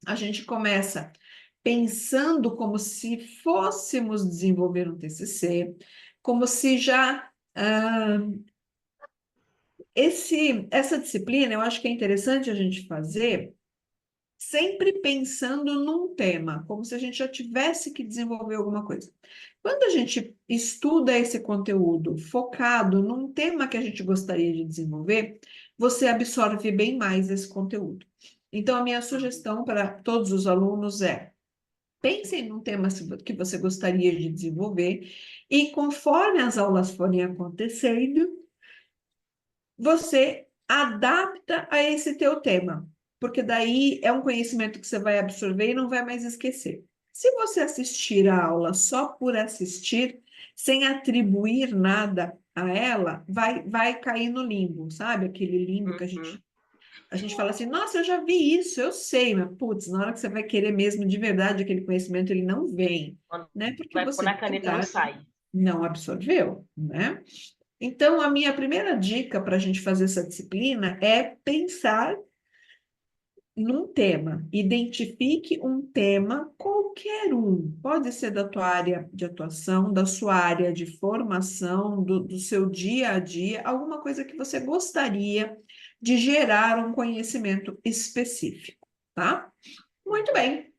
A gente começa pensando como se fôssemos desenvolver um TCC, como se já essa disciplina, eu acho que é interessante a gente fazer sempre pensando num tema, como se a gente já tivesse que desenvolver alguma coisa. Quando a gente estuda esse conteúdo focado num tema que a gente gostaria de desenvolver, você absorve bem mais esse conteúdo. Então, a minha sugestão para todos os alunos é: pensem num tema que você gostaria de desenvolver e, conforme as aulas forem acontecendo, você adapta a esse teu tema, porque daí é um conhecimento que você vai absorver e não vai mais esquecer. Se você assistir a aula só por assistir, sem atribuir nada a ela, vai cair no limbo, sabe? Aquele limbo que Uhum. a gente fala assim, nossa, eu já vi isso, eu sei, mas putz, na hora que você vai querer mesmo de verdade aquele conhecimento, ele não vem, Quando né? Porque vai pôr você na de caneta não verdade sai. não absorveu, né? Então, a minha primeira dica para a gente fazer essa disciplina é pensar num tema. Identifique um tema, qualquer um. Pode ser da tua área de atuação, da sua área de formação, do seu dia a dia, alguma coisa que você gostaria de gerar um conhecimento específico, tá? Muito bem.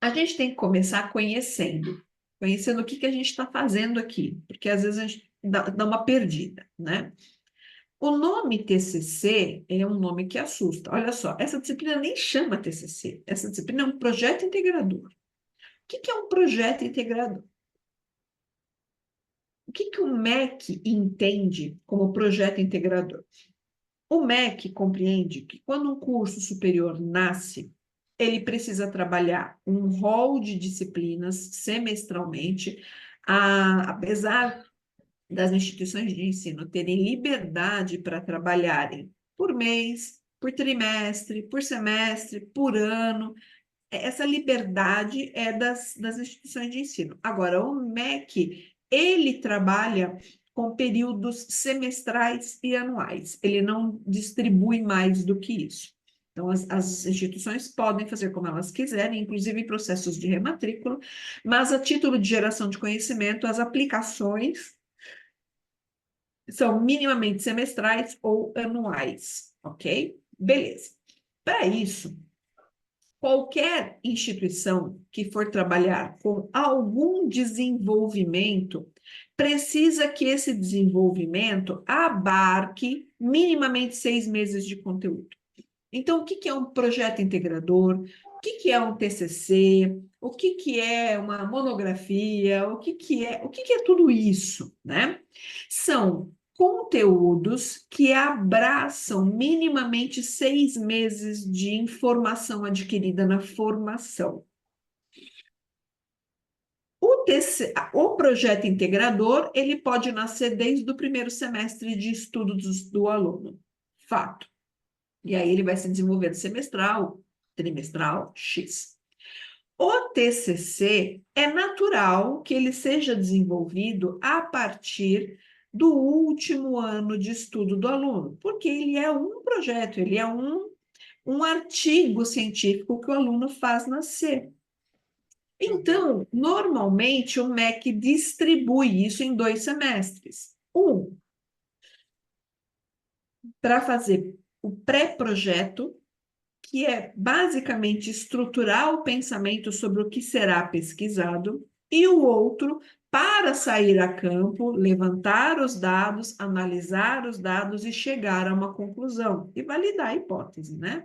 A gente tem que começar conhecendo o que a gente está fazendo aqui, porque às vezes a gente dá uma perdida, né? O nome TCC é um nome que assusta. Olha só, essa disciplina nem chama TCC. Essa disciplina é um projeto integrador. O que é um projeto integrador? O que o MEC entende como projeto integrador? O MEC compreende que quando um curso superior nasce, ele precisa trabalhar um rol de disciplinas semestralmente, apesar das instituições de ensino terem liberdade para trabalharem por mês, por trimestre, por semestre, por ano. Essa liberdade é das instituições de ensino. Agora, o MEC, ele trabalha com períodos semestrais e anuais. Ele não distribui mais do que isso. Então, as instituições podem fazer como elas quiserem, inclusive em processos de rematrícula, mas a título de geração de conhecimento, as aplicações são minimamente semestrais ou anuais, ok? Beleza. Para isso, qualquer instituição que for trabalhar com algum desenvolvimento precisa que esse desenvolvimento abarque minimamente 6 meses de conteúdo. Então, o que é um projeto integrador? O que é um TCC? O que é uma monografia? O que é tudo isso, né? São conteúdos que abraçam minimamente 6 meses de informação adquirida na formação. O projeto integrador, ele pode nascer desde o primeiro semestre de estudos do aluno. Fato. E aí ele vai se desenvolvendo semestral, trimestral, X. O TCC é natural que ele seja desenvolvido a partir do último ano de estudo do aluno, porque ele é um projeto, ele é um artigo científico que o aluno faz nascer. Uhum. Então, normalmente o MEC distribui isso em 2 semestres. Um para fazer o pré-projeto, que é basicamente estruturar o pensamento sobre o que será pesquisado, e o outro para sair a campo, levantar os dados, analisar os dados e chegar a uma conclusão e validar a hipótese, né?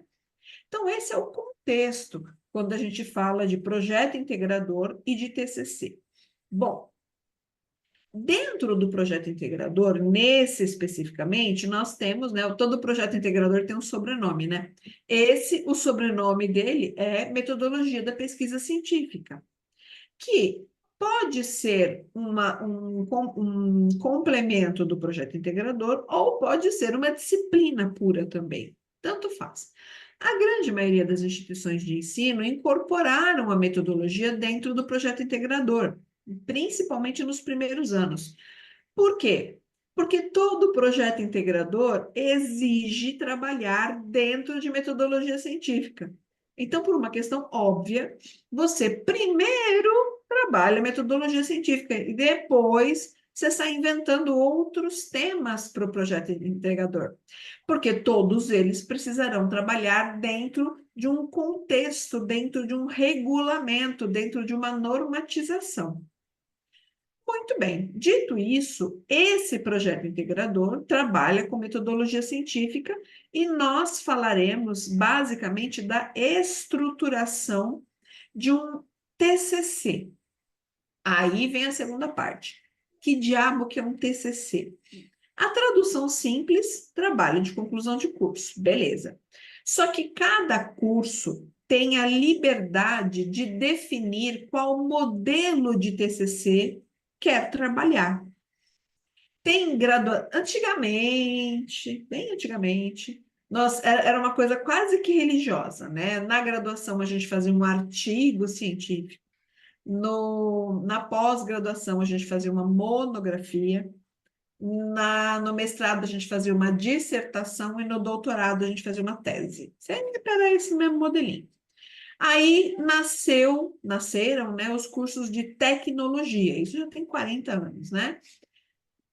Então, esse é o contexto quando a gente fala de projeto integrador e de TCC. Bom, dentro do projeto integrador, nesse especificamente, nós temos, né? Todo projeto integrador tem um sobrenome, né? O sobrenome dele é metodologia da pesquisa científica, que pode ser um complemento do projeto integrador ou pode ser uma disciplina pura também. Tanto faz. A grande maioria das instituições de ensino incorporaram a metodologia dentro do projeto integrador, principalmente nos primeiros anos. Por quê? Porque todo projeto integrador exige trabalhar dentro de metodologia científica. Então, por uma questão óbvia, você primeiro trabalha metodologia científica e depois você sai inventando outros temas para o projeto integrador, porque todos eles precisarão trabalhar dentro de um contexto, dentro de um regulamento, dentro de uma normatização. Muito bem, dito isso, esse projeto integrador trabalha com metodologia científica e nós falaremos basicamente da estruturação de um TCC. Aí vem a segunda parte. Que diabo que é um TCC? A tradução simples, trabalho de conclusão de curso, beleza. Só que cada curso tem a liberdade de definir qual modelo de TCC quer trabalhar. Tem Antigamente, bem antigamente, era uma coisa quase que religiosa, né? Na graduação a gente fazia um artigo científico, na pós-graduação a gente fazia uma monografia, no mestrado a gente fazia uma dissertação e no doutorado a gente fazia uma tese. Sempre era esse mesmo modelinho. Aí nasceram, né, os cursos de tecnologia. Isso já tem 40 anos, né?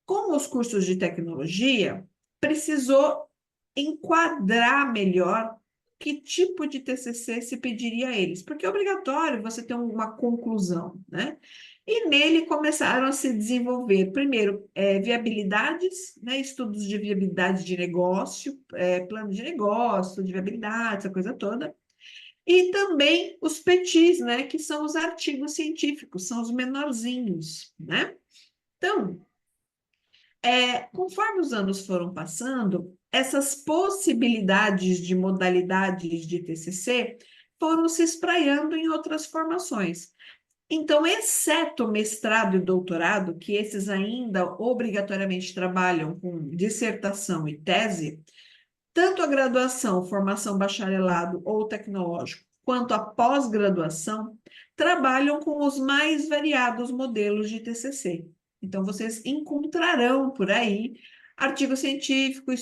Com os cursos de tecnologia, precisou enquadrar melhor que tipo de TCC se pediria a eles, porque é obrigatório você ter uma conclusão, né? E nele começaram a se desenvolver, primeiro, viabilidades, né? Estudos de viabilidade de negócio, plano de negócio, de viabilidade, essa coisa toda. E também os PETIs, né? Que são os artigos científicos, são os menorzinhos, né? Então, conforme os anos foram passando, essas possibilidades de modalidades de TCC foram se espraiando em outras formações. Então, exceto mestrado e doutorado, que esses ainda obrigatoriamente trabalham com dissertação e tese, tanto a graduação, formação bacharelado ou tecnológico, quanto a pós-graduação, trabalham com os mais variados modelos de TCC. Então, vocês encontrarão por aí artigo científico,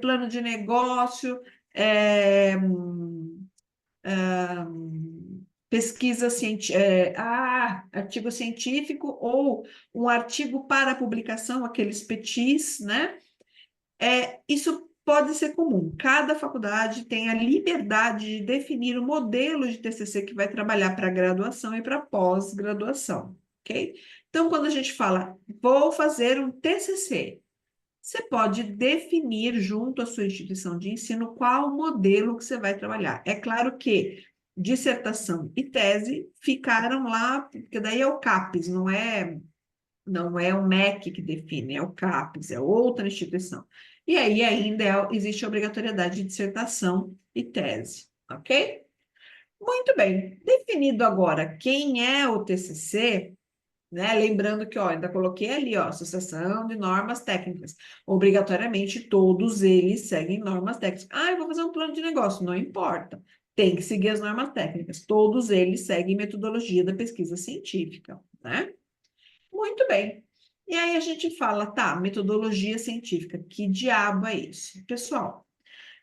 plano de negócio, é, pesquisa científica, artigo científico ou um artigo para publicação, aqueles petis, né? Isso pode ser comum. Cada faculdade tem a liberdade de definir o modelo de TCC que vai trabalhar para graduação e para pós-graduação, ok? Então, quando a gente fala, vou fazer um TCC, você pode definir junto à sua instituição de ensino qual modelo que você vai trabalhar. É claro que dissertação e tese ficaram lá, porque daí é o CAPES, não é o MEC que define, é o CAPES, é outra instituição. E aí ainda existe a obrigatoriedade de dissertação e tese, ok? Muito bem. Definido agora quem é o TCC, né? Lembrando que, ó, ainda coloquei ali, ó, Associação de Normas Técnicas. Obrigatoriamente, todos eles seguem normas técnicas. Ah, eu vou fazer um plano de negócio. Não importa. Tem que seguir as normas técnicas. Todos eles seguem metodologia da pesquisa científica, né? Muito bem. E aí a gente fala, tá, metodologia científica, que diabo é isso? Pessoal,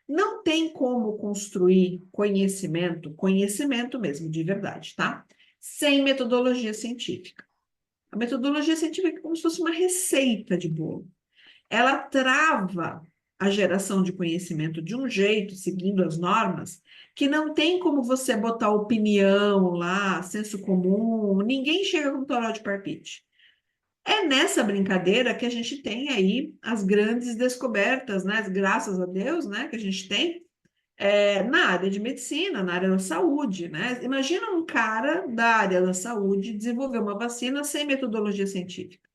não tem como construir conhecimento mesmo, de verdade, tá? Sem metodologia científica. A metodologia científica é como se fosse uma receita de bolo. Ela trava a geração de conhecimento de um jeito, seguindo as normas, que não tem como você botar opinião lá, senso comum, ninguém chega com toró de parpite. É nessa brincadeira que a gente tem aí as grandes descobertas, né? Graças a Deus, né? Que a gente tem na área de medicina, na área da saúde, né? Imagina um cara da área da saúde desenvolver uma vacina sem metodologia científica.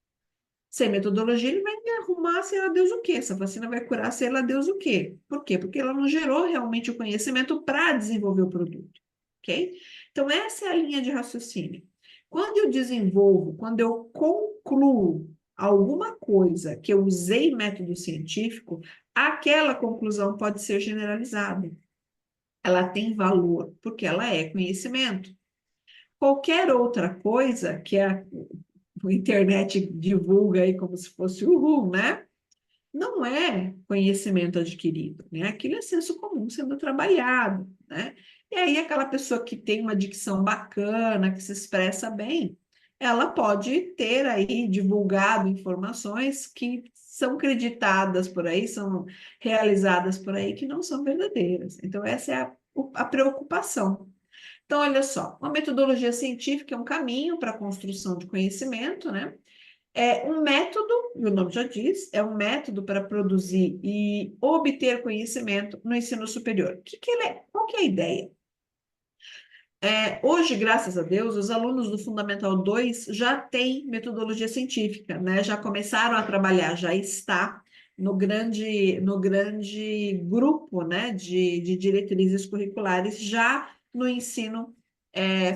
Sem metodologia, ele vai arrumar, sei lá Deus o quê. Essa vacina vai curar, sei lá Deus o quê. Por quê? Porque ela não gerou realmente o conhecimento para desenvolver o produto, ok? Então, essa é a linha de raciocínio. Quando eu desenvolvo, quando eu concluo alguma coisa que eu usei método científico, aquela conclusão pode ser generalizada. Ela tem valor, porque ela é conhecimento. Qualquer outra coisa que a internet divulga aí como se fosse uhul, né? Não é conhecimento adquirido, né? Aquilo é senso comum sendo trabalhado, né? E aí, aquela pessoa que tem uma dicção bacana, que se expressa bem, ela pode ter aí divulgado informações que são creditadas por aí, são realizadas por aí, que não são verdadeiras. Então, essa é a preocupação. Então, olha só, uma metodologia científica é um caminho para a construção de conhecimento, né? É um método, e o nome já diz, é um método para produzir e obter conhecimento no ensino superior. Qual que é a ideia? Hoje, graças a Deus, os alunos do Fundamental 2 já têm metodologia científica, né? Já começaram a trabalhar, já está no grande grupo, né, de diretrizes curriculares, já no ensino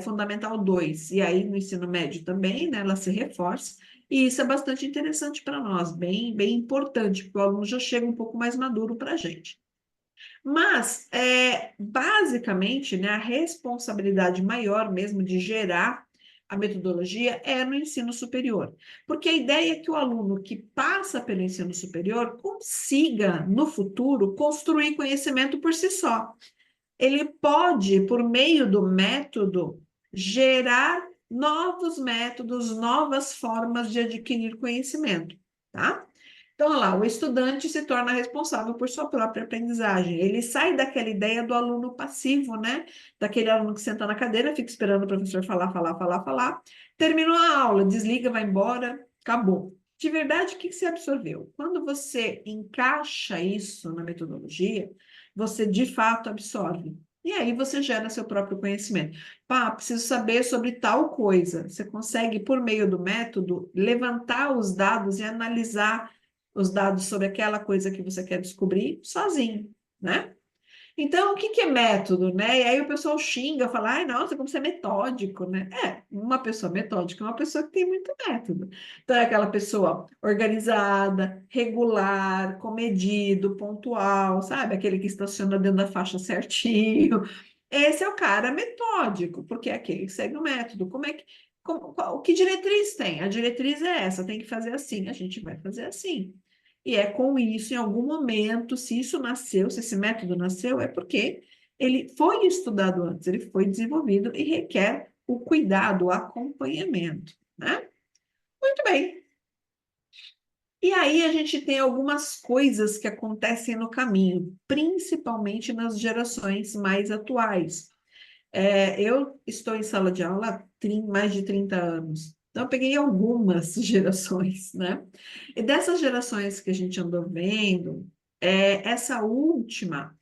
Fundamental 2. E aí no ensino médio também, né, ela se reforça. E isso é bastante interessante para nós, bem, bem importante, porque o aluno já chega um pouco mais maduro para a gente. Mas, basicamente, né, a responsabilidade maior mesmo de gerar a metodologia é no ensino superior. Porque a ideia é que o aluno que passa pelo ensino superior consiga, no futuro, construir conhecimento por si só. Ele pode, por meio do método, gerar novos métodos, novas formas de adquirir conhecimento, tá? Então, olha lá, o estudante se torna responsável por sua própria aprendizagem. Ele sai daquela ideia do aluno passivo, né? Daquele aluno que senta na cadeira, fica esperando o professor falar, falar, falar, falar. Terminou a aula, desliga, vai embora, acabou. De verdade, o que você absorveu? Quando você encaixa isso na metodologia, você de fato absorve. E aí você gera seu próprio conhecimento. Pá, preciso saber sobre tal coisa. Você consegue, por meio do método, levantar os dados e analisar os dados sobre aquela coisa que você quer descobrir sozinho, né? Então, o que que é método, né? E aí o pessoal xinga, fala, ai, nossa, como você é metódico, né? Uma pessoa metódica é uma pessoa que tem muito método. Então, é aquela pessoa organizada, regular, comedido, pontual, sabe? Aquele que estaciona dentro da faixa certinho. Esse é o cara metódico, porque é aquele que segue o método. Que diretriz tem? A diretriz é essa, tem que fazer assim, a gente vai fazer assim. E é com isso, em algum momento, se isso nasceu, se esse método nasceu, é porque ele foi estudado antes, ele foi desenvolvido e requer o cuidado, o acompanhamento, né? Muito bem. E aí a gente tem algumas coisas que acontecem no caminho, principalmente nas gerações mais atuais. Eu estou em sala de aula há mais de 30 anos. Então, eu peguei algumas gerações, né? E dessas gerações que a gente andou vendo, essa última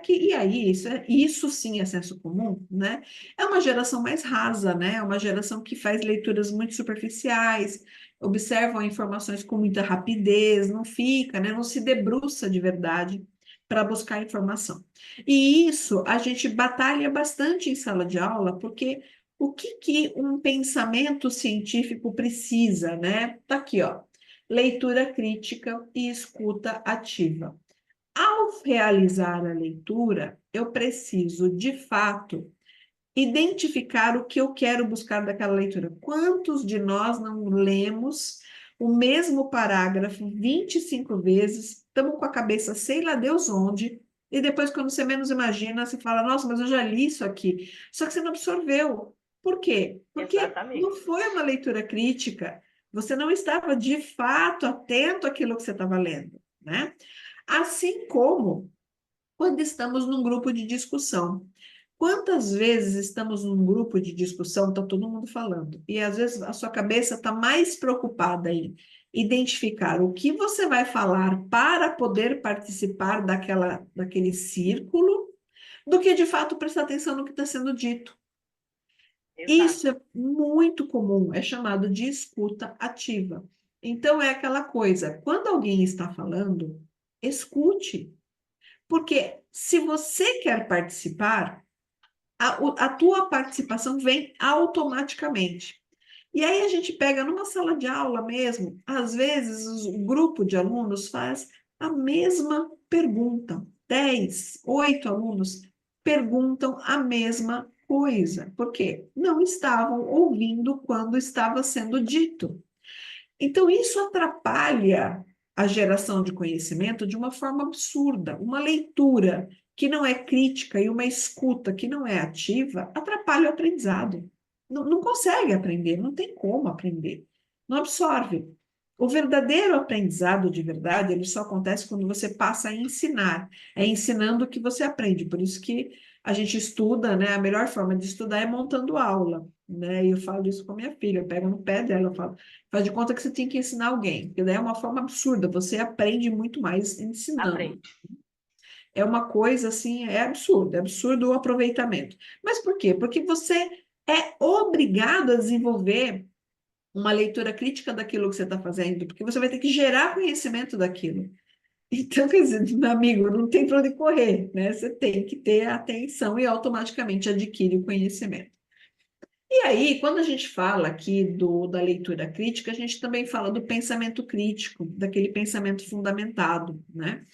e aí, isso sim é senso comum, né? É uma geração mais rasa, né? É uma geração que faz leituras muito superficiais, observam informações com muita rapidez, não fica, né? Não se debruça de verdade para buscar informação. E isso a gente batalha bastante em sala de aula, porque o que que um pensamento científico precisa, né? Tá aqui, ó. Leitura crítica e escuta ativa. Ao realizar a leitura, eu preciso, de fato, identificar o que eu quero buscar daquela leitura. Quantos de nós não lemos o mesmo parágrafo 25 vezes, estamos com a cabeça sei lá Deus onde, e depois, quando você menos imagina, você fala, nossa, mas eu já li isso aqui. Só que você não absorveu. Por quê? Porque Exatamente. não foi uma leitura crítica. Você não estava, de fato, atento àquilo que você estava lendo, né? Assim como quando estamos num grupo de discussão. Quantas vezes estamos num grupo de discussão, está todo mundo falando, e às vezes a sua cabeça está mais preocupada em identificar o que você vai falar para poder participar daquele círculo, do que de fato prestar atenção no que está sendo dito. Exato. Isso é muito comum, é chamado de escuta ativa. Então, é aquela coisa, quando alguém está falando, escute. Porque se você quer participar, a tua participação vem automaticamente. E aí a gente pega numa sala de aula mesmo, às vezes o grupo de alunos faz a mesma pergunta. 10, 8 alunos perguntam a mesma coisa, porque não estavam ouvindo quando estava sendo dito. Então, isso atrapalha a geração de conhecimento de uma forma absurda. Uma leitura que não é crítica e uma escuta que não é ativa, atrapalha o aprendizado. Não consegue aprender, não tem como aprender, não absorve. O verdadeiro aprendizado de verdade, ele só acontece quando você passa a ensinar. É ensinando que você aprende. Por isso que a gente estuda, né? A melhor forma de estudar é montando aula, né? E eu falo isso com a minha filha, eu pego no pé dela, eu falo, faz de conta que você tem que ensinar alguém, porque daí é uma forma absurda, você aprende muito mais ensinando. Aprende. É uma coisa assim, é absurdo o aproveitamento. Mas por quê? Porque você é obrigado a desenvolver uma leitura crítica daquilo que você está fazendo, porque você vai ter que gerar conhecimento daquilo. Então, quer dizer, meu amigo, não tem para onde correr, né? Você tem que ter atenção e automaticamente adquire o conhecimento. E aí, quando a gente fala aqui da leitura crítica, a gente também fala do pensamento crítico, daquele pensamento fundamentado, né?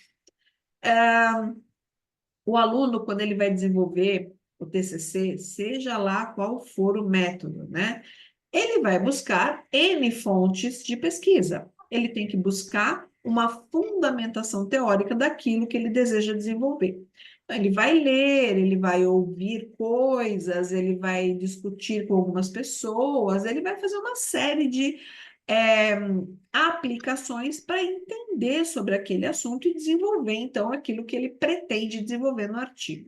O aluno, quando ele vai desenvolver o TCC, seja lá qual for o método, né? Ele vai buscar N fontes de pesquisa. Ele tem que buscar uma fundamentação teórica daquilo que ele deseja desenvolver. Então, ele vai ler, ele vai ouvir coisas, ele vai discutir com algumas pessoas, ele vai fazer uma série de é, aplicações para entender sobre aquele assunto e desenvolver, então, aquilo que ele pretende desenvolver no artigo.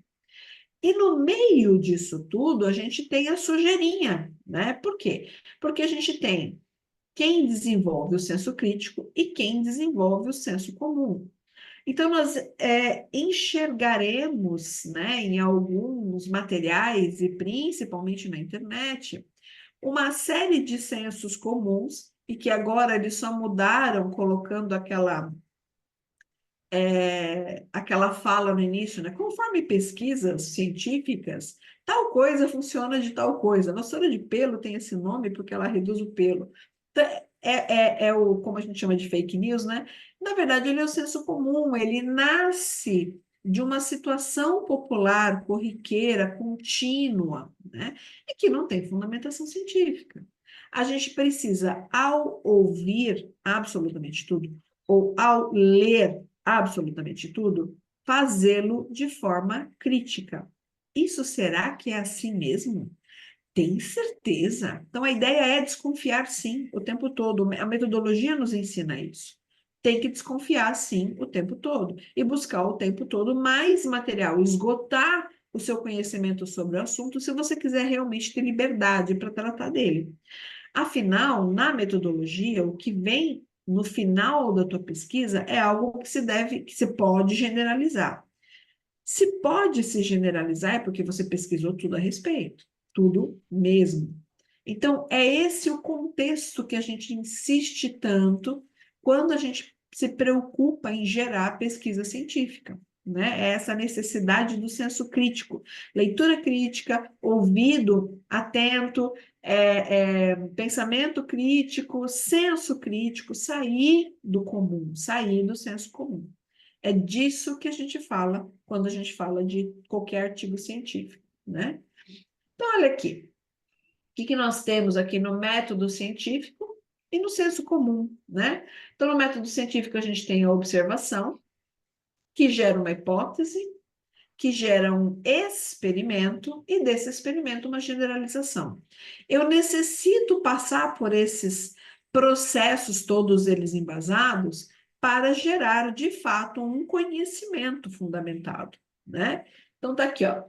E no meio disso tudo, a gente tem a sujeirinha, né? Por quê? Porque a gente tem quem desenvolve o senso crítico e quem desenvolve o senso comum. Então, nós enxergaremos, né, em alguns materiais, e principalmente na internet, uma série de sensos comuns, e que agora eles só mudaram colocando aquela fala no início, né? Conforme pesquisas científicas, tal coisa funciona de tal coisa. A vassoura de pelo tem esse nome porque ela reduz o pelo. Então, como a gente chama de fake news, né? Na verdade, ele é o senso comum, ele nasce de uma situação popular, corriqueira, contínua, né? E que não tem fundamentação científica. A gente precisa, ao ouvir absolutamente tudo, ou ao ler absolutamente tudo, fazê-lo de forma crítica. Isso será que é assim mesmo? Tem certeza? Então, a ideia é desconfiar, sim, o tempo todo. A metodologia nos ensina isso. Tem que desconfiar, sim, o tempo todo. E buscar o tempo todo mais material, esgotar o seu conhecimento sobre o assunto, se você quiser realmente ter liberdade para tratar dele. Afinal, na metodologia, o que vem no final da tua pesquisa é algo que se pode generalizar. Se pode se generalizar é porque você pesquisou tudo a respeito, tudo mesmo. Então, é esse o contexto que a gente insiste tanto quando a gente se preocupa em gerar pesquisa científica, né? É essa necessidade do senso crítico, leitura crítica, ouvido atento, pensamento crítico, senso crítico, sair do comum, sair do senso comum. É disso que a gente fala quando a gente fala de qualquer artigo científico, né? Então, olha aqui, o que nós temos aqui no método científico e no senso comum, né? Então, no método científico, a gente tem a observação, que gera uma hipótese, que gera um experimento, e desse experimento, uma generalização. Eu necessito passar por esses processos, todos eles embasados, para gerar, de fato, um conhecimento fundamentado, né? Então, tá aqui, ó.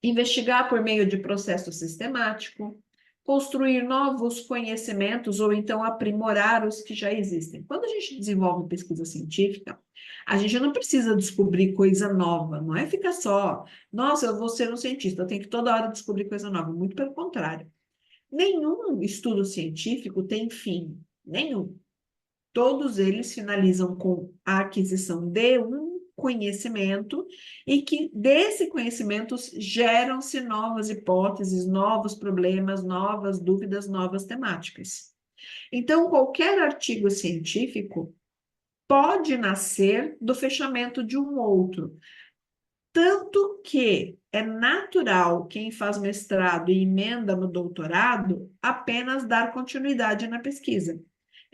Investigar por meio de processo sistemático, construir novos conhecimentos ou então aprimorar os que já existem. Quando a gente desenvolve pesquisa científica, a gente não precisa descobrir coisa nova, não é ficar só, nossa, eu vou ser um cientista, eu tenho que toda hora descobrir coisa nova, muito pelo contrário. Nenhum estudo científico tem fim, nenhum. Todos eles finalizam com a aquisição de um conhecimento e que desse conhecimento geram-se novas hipóteses, novos problemas, novas dúvidas, novas temáticas. Então, qualquer artigo científico pode nascer do fechamento de um outro, tanto que é natural quem faz mestrado e emenda no doutorado apenas dar continuidade na pesquisa.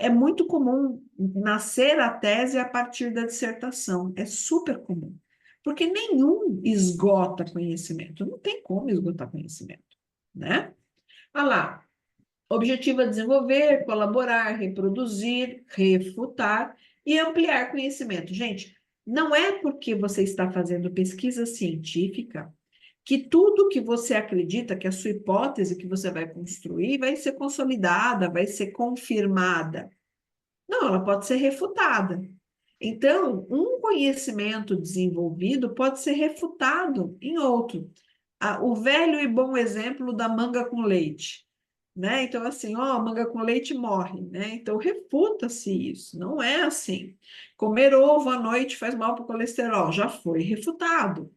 É muito comum nascer a tese a partir da dissertação, é super comum. porque nenhum esgota conhecimento, não tem como esgotar conhecimento, né? Olha lá, objetivo é desenvolver, colaborar, reproduzir, refutar e ampliar conhecimento. Gente, não é porque você está fazendo pesquisa científica que tudo que você acredita, que a sua hipótese que você vai construir vai ser consolidada, vai ser confirmada. Não, ela pode ser refutada. Então, um conhecimento desenvolvido pode ser refutado em outro. O velho e bom exemplo da manga com leite, né? Então, assim, ó, manga com leite morre, né? Então, refuta-se isso. Não é assim. Comer ovo à noite faz mal para o colesterol. Já foi refutado.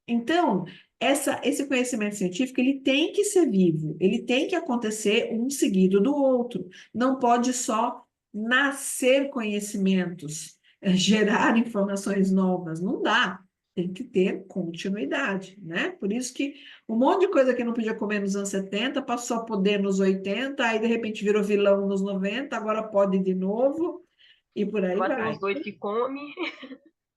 Então, esse conhecimento científico, ele tem que ser vivo, ele tem que acontecer um seguido do outro. Não pode só nascer conhecimentos, gerar informações novas, não dá. Tem que ter continuidade, né? Por isso que um monte de coisa que não podia comer nos anos 70 passou a poder nos 80, aí de repente virou vilão nos 90, agora pode de novo, e por aí Agora tem vai. uns doidos que come.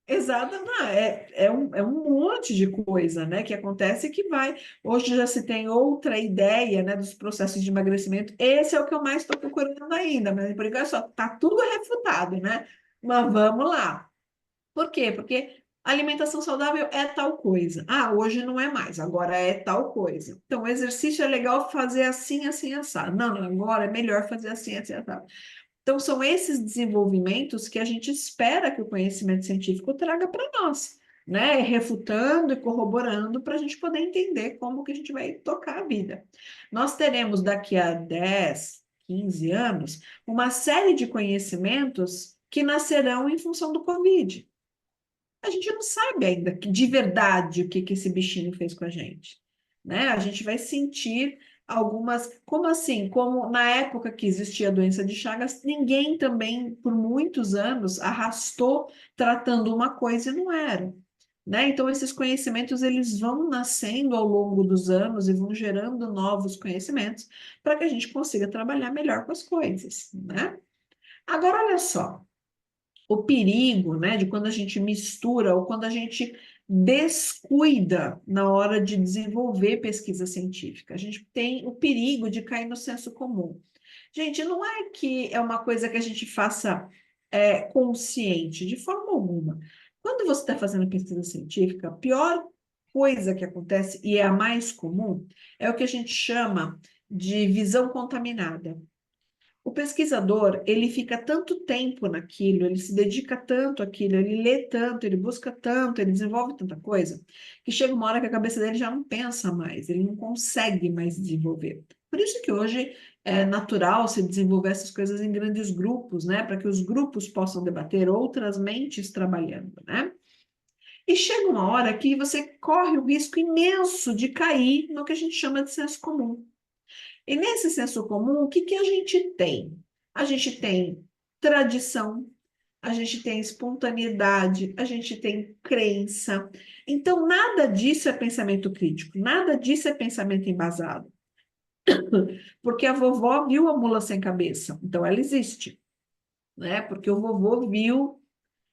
Exato, não, é um monte de coisa, né, que acontece e que vai. Hoje já se tem outra ideia, né, dos processos de emagrecimento. Esse é o que eu mais estou procurando ainda, mas por enquanto só está tudo refutado, né? Mas vamos lá. Por quê? Porque alimentação saudável é tal coisa. Ah, hoje não é mais, agora é tal coisa. Então, o exercício é legal fazer assim, assim, assado. Não, não, agora é melhor fazer assim, assim, assado. Então, são esses desenvolvimentos que a gente espera que o conhecimento científico traga para nós, né? Refutando e corroborando para a gente poder entender como que a gente vai tocar a vida. Nós teremos daqui a 10, 15 anos uma série de conhecimentos que nascerão em função do Covid. A gente não sabe ainda de verdade o que que esse bichinho fez com a gente, né? A gente vai sentir algumas, como assim? Como na época que existia a doença de Chagas, ninguém também, por muitos anos, arrastou tratando uma coisa e não era, né? Então, esses conhecimentos, eles vão nascendo ao longo dos anos e vão gerando novos conhecimentos para que a gente consiga trabalhar melhor com as coisas, né? Agora, olha só, o perigo, né, de quando a gente mistura ou quando a gente descuida na hora de desenvolver pesquisa científica. A gente tem o perigo de cair no senso comum. Gente, não é que é uma coisa que a gente faça consciente, de forma alguma. Quando você está fazendo pesquisa científica, a pior coisa que acontece, e é a mais comum, é o que a gente chama de visão contaminada. O pesquisador, ele fica tanto tempo naquilo, ele se dedica tanto àquilo, ele lê tanto, ele busca tanto, ele desenvolve tanta coisa, que chega uma hora que a cabeça dele já não pensa mais, ele não consegue mais desenvolver. Por isso que hoje é natural se desenvolver essas coisas em grandes grupos, né? Para que os grupos possam debater outras mentes trabalhando, né? E chega uma hora que você corre o risco imenso de cair no que a gente chama de senso comum. E nesse senso comum, o que que a gente tem? A gente tem tradição, a gente tem espontaneidade, a gente tem crença. Então, nada disso é pensamento crítico, nada disso é pensamento embasado. Porque a vovó viu a mula sem cabeça, então ela existe, né? Porque o vovô viu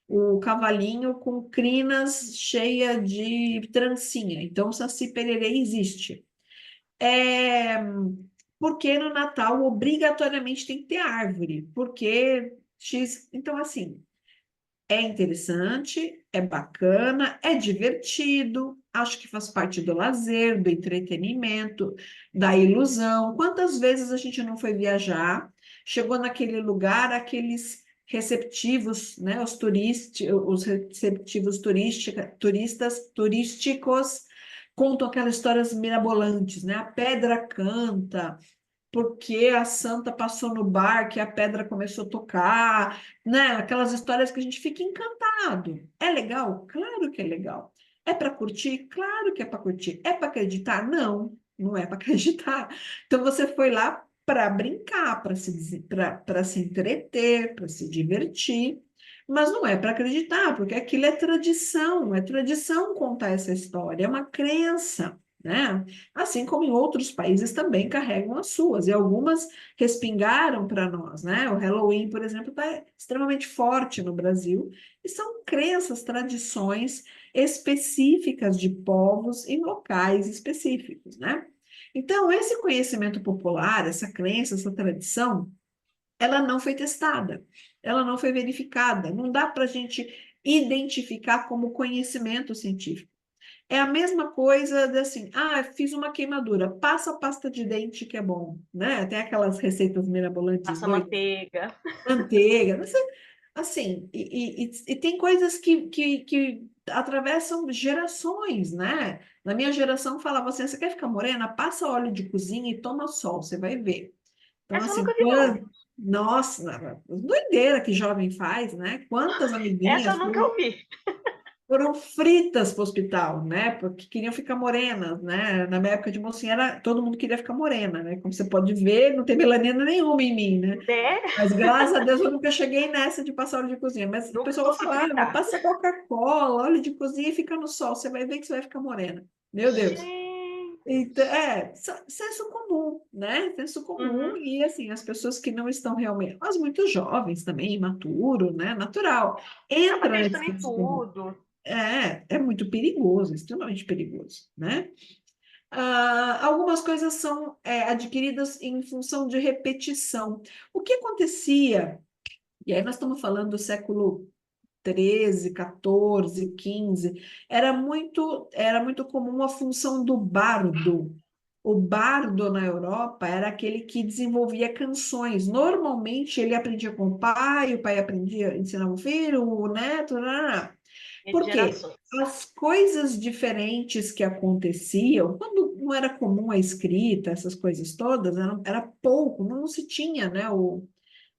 o cavalinho com crinas cheia de trancinha, então o Saci Pererê existe. É, porque no Natal obrigatoriamente tem que ter árvore, porque X. Então, assim, é interessante, é bacana, é divertido, acho que faz parte do lazer, do entretenimento, da ilusão. Quantas vezes a gente não foi viajar, chegou naquele lugar, aqueles receptivos, né, os receptivos turísticos contam aquelas histórias mirabolantes, né? A pedra canta, porque a santa passou no bar que a pedra começou a tocar, né? Aquelas histórias que a gente fica encantado. É legal? Claro que é legal. É para curtir? Claro que é para curtir. É para acreditar? Não, não é para acreditar. Então você foi lá para brincar, para se entreter, para se divertir, mas não é para acreditar, porque aquilo é tradição contar essa história, é uma crença, né? Assim como em outros países também carregam as suas, e algumas respingaram para nós, né? O Halloween, por exemplo, está extremamente forte no Brasil, e são crenças, tradições específicas de povos em locais específicos, né? Então, esse conhecimento popular, essa crença, essa tradição, ela não foi testada, ela não foi verificada, não dá para a gente identificar como conhecimento científico. É a mesma coisa de assim, fiz uma queimadura, passa pasta de dente que é bom, né? Tem aquelas receitas mirabolantes Passa doidas, manteiga. manteiga, não sei, assim, e tem coisas que atravessam gerações, né? Na minha geração falava assim, você quer ficar morena? Passa óleo de cozinha e toma sol, você vai ver. Então, Essa eu assim, nunca vi, não. nossa, doideira que jovem faz, né? Quantas Essa eu amiguinhas nunca ouvi. foram fritas para o hospital, né? Porque queriam ficar morenas, né? Na minha época de mocinha, todo mundo queria ficar morena, né? Como você pode ver, não tem melanina nenhuma em mim, né? Né? Mas graças a Deus eu nunca cheguei nessa de passar óleo de cozinha. Mas o Nunca pessoal consegui falava, fritar. passa Coca-Cola, óleo de cozinha e fica no sol. Você vai ver que você vai ficar morena. Meu Deus. Gente. Então, senso comum, né? Senso comum Uhum. e, assim, as pessoas que não estão realmente... Mas muito jovens também, imaturo, né? Natural. Entra nesse Acreditando em senso comum. tudo. É muito perigoso, extremamente perigoso, né? Algumas coisas são adquiridas em função de repetição. O que acontecia, e aí nós estamos falando do século 13, 14, 15, era muito comum a função do bardo. O bardo na Europa era aquele que desenvolvia canções. Normalmente ele aprendia com o pai aprendia, ensinava o filho, o neto, É de por quê? gerações. As coisas diferentes que aconteciam, quando não era comum a escrita, essas coisas todas, era pouco, não se tinha, né, o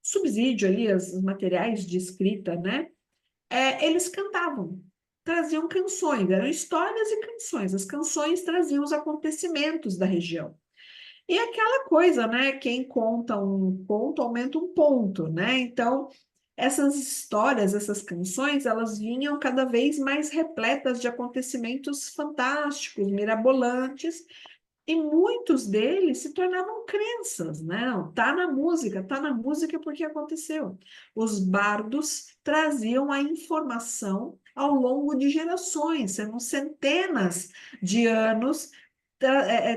subsídio ali, os materiais de escrita, né? Eles cantavam, traziam canções, eram histórias e canções. As canções traziam os acontecimentos da região. E aquela coisa, né? Quem conta um conto aumenta um ponto, né? Então, essas histórias, essas canções, elas vinham cada vez mais repletas de acontecimentos fantásticos, mirabolantes, e muitos deles se tornavam crenças, né? Tá na música porque aconteceu. Os bardos traziam a informação ao longo de gerações, sendo centenas de anos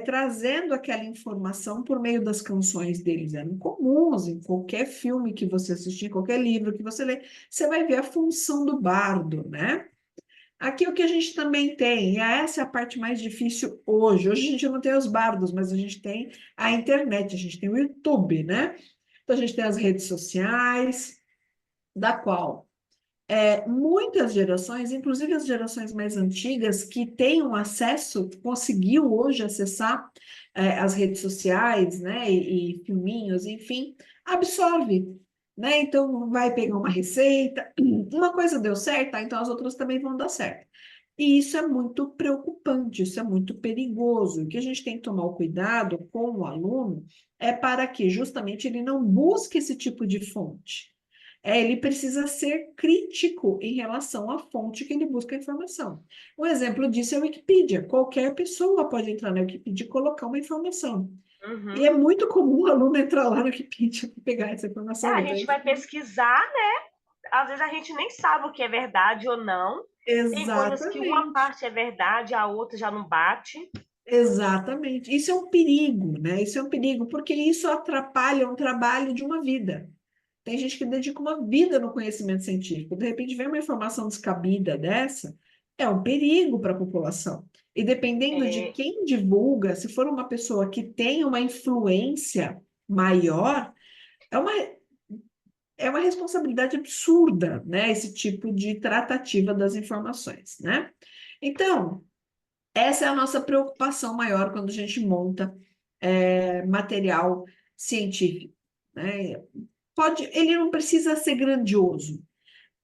trazendo aquela informação por meio das canções deles. Eram comuns em qualquer filme que você assistir, qualquer livro que você lê, você vai ver a função do bardo, né? Aqui o que a gente também tem, e essa é a parte mais difícil hoje. Hoje a gente não tem os bardos, mas a gente tem a internet, a gente tem o YouTube, né? Então a gente tem as redes sociais, da qual muitas gerações, inclusive as gerações mais antigas, que têm um acesso, conseguiu hoje acessar as redes sociais, né, e filminhos, enfim, absorve, né? Então vai pegar uma receita, uma coisa deu certo, então as outras também vão dar certo. E isso é muito preocupante, isso é muito perigoso. O que a gente tem que tomar o cuidado com o aluno é para que justamente ele não busque esse tipo de fonte. Ele precisa ser crítico em relação à fonte que ele busca a informação. Um exemplo disso é a Wikipedia. Qualquer pessoa pode entrar na Wikipedia e colocar uma informação. E é Uhum. muito comum o aluno entrar lá na Wikipedia para pegar essa informação. A Então, gente vai pesquisar, né? Às vezes a gente nem sabe o que é verdade ou não. Tem coisas que uma exatamente. parte é verdade, a outra já não bate. Exatamente. Isso é um perigo, né? Isso é um perigo, porque isso atrapalha o trabalho de uma vida. Tem gente que dedica uma vida no conhecimento científico. De repente, vem uma informação descabida dessa, é um perigo para a população. E dependendo de É, quem divulga, se for uma pessoa que tem uma influência maior, é uma, é uma responsabilidade absurda, né? Esse tipo de tratativa das informações, né? Então, essa é a nossa preocupação maior quando a gente monta material científico, né? Ele não precisa ser grandioso.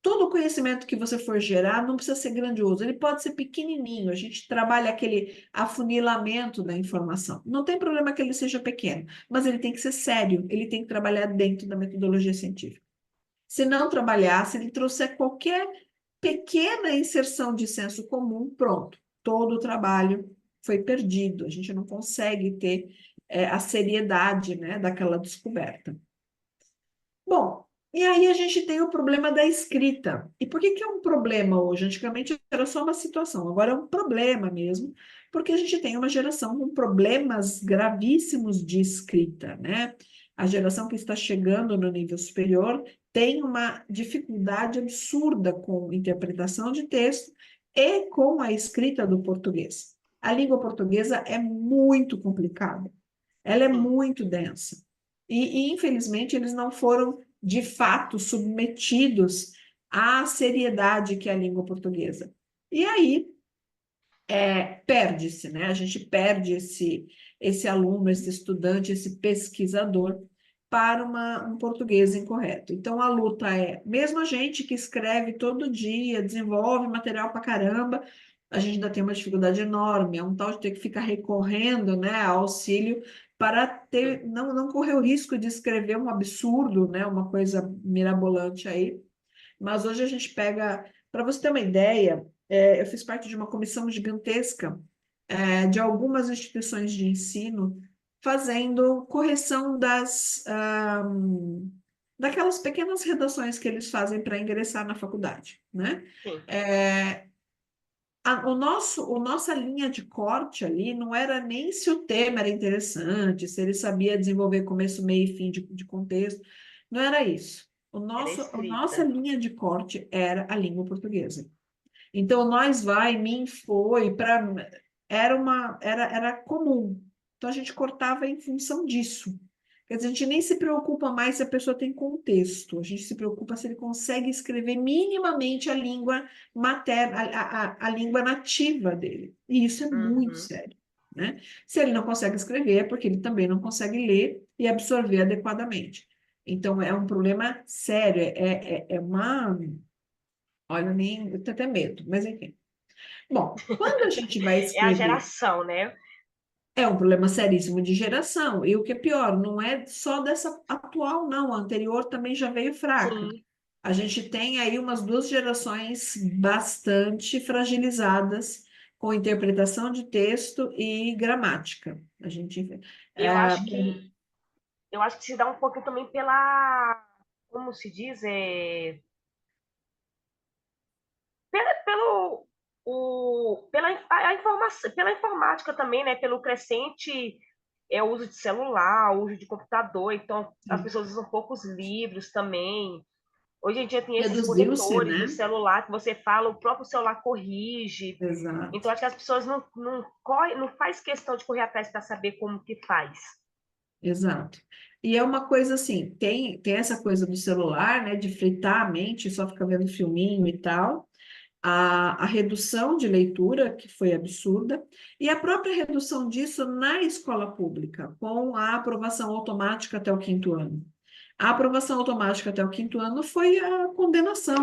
Todo conhecimento que você for gerar não precisa ser grandioso, ele pode ser pequenininho. A gente trabalha aquele afunilamento da informação. Não tem problema que ele seja pequeno, mas ele tem que ser sério, ele tem que trabalhar dentro da metodologia científica. Se não trabalhar, se ele trouxer qualquer pequena inserção de senso comum, pronto, todo o trabalho foi perdido, a gente não consegue ter a seriedade, né, daquela descoberta. Bom, e aí a gente tem o problema da escrita. E por que que é um problema hoje? Antigamente era só uma situação, agora é um problema mesmo, porque a gente tem uma geração com problemas gravíssimos de escrita, né? A geração que está chegando no nível superior tem uma dificuldade absurda com interpretação de texto e com a escrita do português. A língua portuguesa é muito complicada, ela é Sim, muito densa. Infelizmente, eles não foram, de fato, submetidos à seriedade que é a língua portuguesa. E aí, perde-se, né? A gente perde esse aluno, esse estudante, esse pesquisador para um português incorreto. Então, a luta é, mesmo a gente que escreve todo dia, desenvolve material para caramba, a gente ainda tem uma dificuldade enorme, é um tal de ter que ficar recorrendo, né, ao auxílio para sim. não correr o risco de escrever um absurdo, né, uma coisa mirabolante aí. Mas hoje a gente pega, para você ter uma ideia, eu fiz parte de uma comissão gigantesca, de algumas instituições de ensino, fazendo correção daquelas pequenas redações que eles fazem para ingressar na faculdade, né? Sim. É, nossa linha de corte ali não era nem se o tema era interessante, se ele sabia desenvolver começo, meio e fim de contexto, não era isso. Era A nossa escrita. linha de corte era a língua portuguesa. Então, nós vai, mim, foi, era comum. Então, a gente cortava em função disso. Quer dizer, a gente nem se preocupa mais se a pessoa tem contexto, a gente se preocupa se ele consegue escrever minimamente a língua materna, a língua nativa dele. E isso é muito Uhum. sério, né? Se ele não consegue escrever, é porque ele também não consegue ler e absorver adequadamente. Então, é um problema sério, é uma. Olha, eu nem eu tenho até medo, mas enfim. Bom, quando a gente vai É a escrever, geração, né? é um problema seríssimo de geração. E o que é pior, não é só dessa atual, não. A anterior também já veio fraca. Sim. A gente tem aí umas duas gerações bastante fragilizadas com interpretação de texto e gramática. A gente, Eu é, acho que eu acho que se dá um pouquinho também pela, como se diz, pelo pela a informação, pela informática também, né? Pelo crescente uso de celular, uso de computador, então as pessoas usam poucos livros também. Hoje em dia tem esses reduziu-se, corretores no né? celular que você fala, o próprio celular corrige. Exato. Então acho que as pessoas não faz questão de correr atrás para saber como que faz. Exato. E é uma coisa assim, tem essa coisa do celular, né, de fritar a mente, só ficar vendo filminho e tal, a redução de leitura, que foi absurda, e a própria redução disso na escola pública, com a aprovação automática até o quinto ano. A aprovação automática até o quinto ano foi a condenação,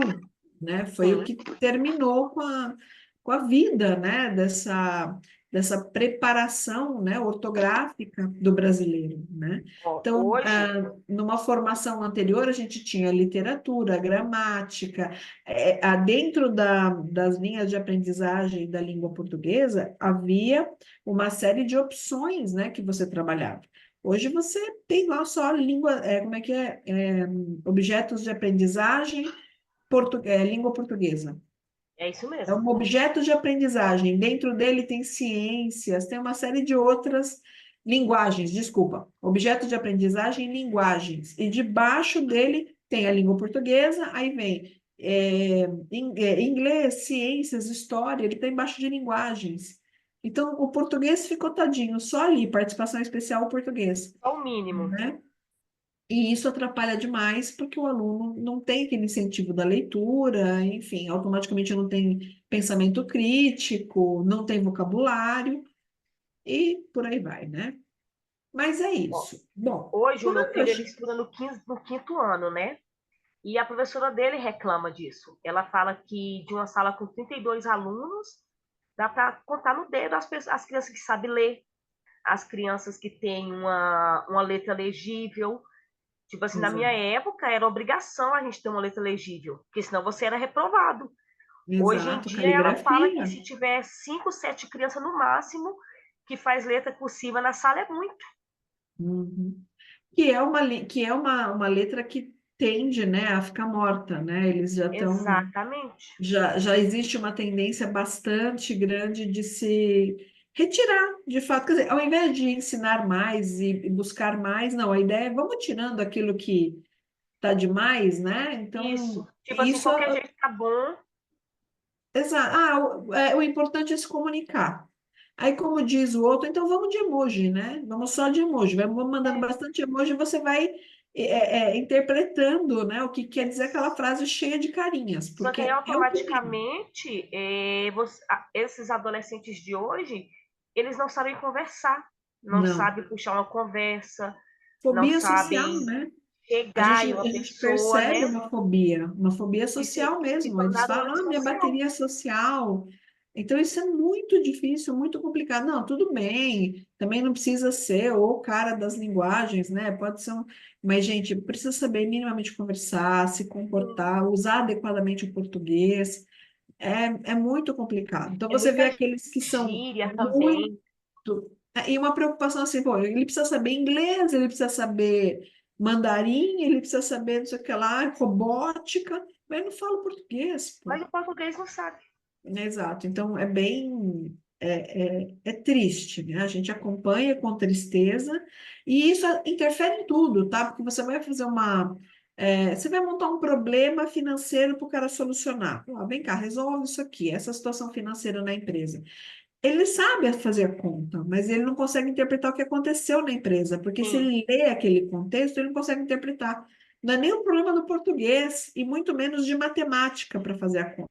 né? Foi o Sim. que terminou com a vida, né? Dessa preparação, né? Ortográfica do brasileiro, né? Ó, Então, hoje numa formação anterior, a gente tinha literatura, gramática, dentro das linhas de aprendizagem da língua portuguesa, havia uma série de opções, né? Que você trabalhava. Hoje você tem lá só língua, como é que é? Objetos de aprendizagem, língua portuguesa. é isso É mesmo. um objeto de aprendizagem. Dentro dele tem ciências, tem uma série de outras linguagens, desculpa. Objeto de aprendizagem, linguagens. E debaixo dele tem a língua portuguesa, aí vem inglês, ciências, história, ele está embaixo de linguagens. Então, o português ficou tadinho, só ali, participação especial português, Só o mínimo. né? E isso atrapalha demais, porque o aluno não tem aquele incentivo da leitura, enfim, automaticamente não tem pensamento crítico, não tem vocabulário, e por aí vai, né? Mas é Ó, isso. Bom, hoje o meu quando a filho ele gente... estuda no quinto ano, né? E a professora dele reclama disso. Ela fala que de uma sala com 32 alunos, dá para contar no dedo as crianças que sabem ler, as crianças que têm uma letra legível. Tipo assim, na minha Exato. época era obrigação a gente ter uma letra legível, porque senão você era reprovado. Hoje em Exato, dia ela fala que caligrafia. se tiver 5, 7 crianças no máximo que faz letra cursiva na sala é muito. Uhum. Que é uma letra que tende, né, a ficar morta, né? Eles já estão. Exatamente. Já existe uma tendência bastante grande de se retirar, de fato. Quer dizer, ao invés de ensinar mais e buscar mais, não, a ideia é vamos tirando aquilo que está demais, né? Isso. Então, Tipo assim, isso, qualquer jeito tá bom. o importante é se comunicar. Aí, como diz o outro, então vamos de emoji, né? Vamos só de emoji. Vamos mandando bastante emoji, você vai interpretando, né, o que quer dizer aquela frase cheia de carinhas, Só que aí porque é o que tem. automaticamente esses adolescentes de hoje, eles não sabem conversar, não Não. sabem puxar uma conversa, não Fobia social, sabem né? A chegar gente, em a uma gente pessoa, percebe né? uma fobia social Se mesmo. Eles tornar um falam, ah, minha antissocial. bateria é social. Então, isso é muito difícil, muito complicado. Não, tudo bem, também não precisa ser o cara das linguagens, né? Pode ser um. Mas, gente, precisa saber minimamente conversar, se Sim. comportar, usar adequadamente o português. É muito complicado. Então, É você vê muita aqueles que são gíria muito. também. E uma preocupação assim, pô, ele precisa saber inglês, ele precisa saber mandarim, ele precisa saber não sei o que lá, robótica, mas ele não fala português, pô. Mas o português não sabe. Exato. Então é bem é triste, né? A gente acompanha com tristeza e isso interfere em tudo, tá? Porque você vai fazer você vai montar um problema financeiro para o cara solucionar. Ó, vem cá, resolve isso aqui, essa situação financeira na empresa. Ele sabe fazer a conta, mas ele não consegue interpretar o que aconteceu na empresa, porque se Sim, ele lê aquele contexto, ele não consegue interpretar. Não é nem um problema do português, e muito menos de matemática para fazer a conta.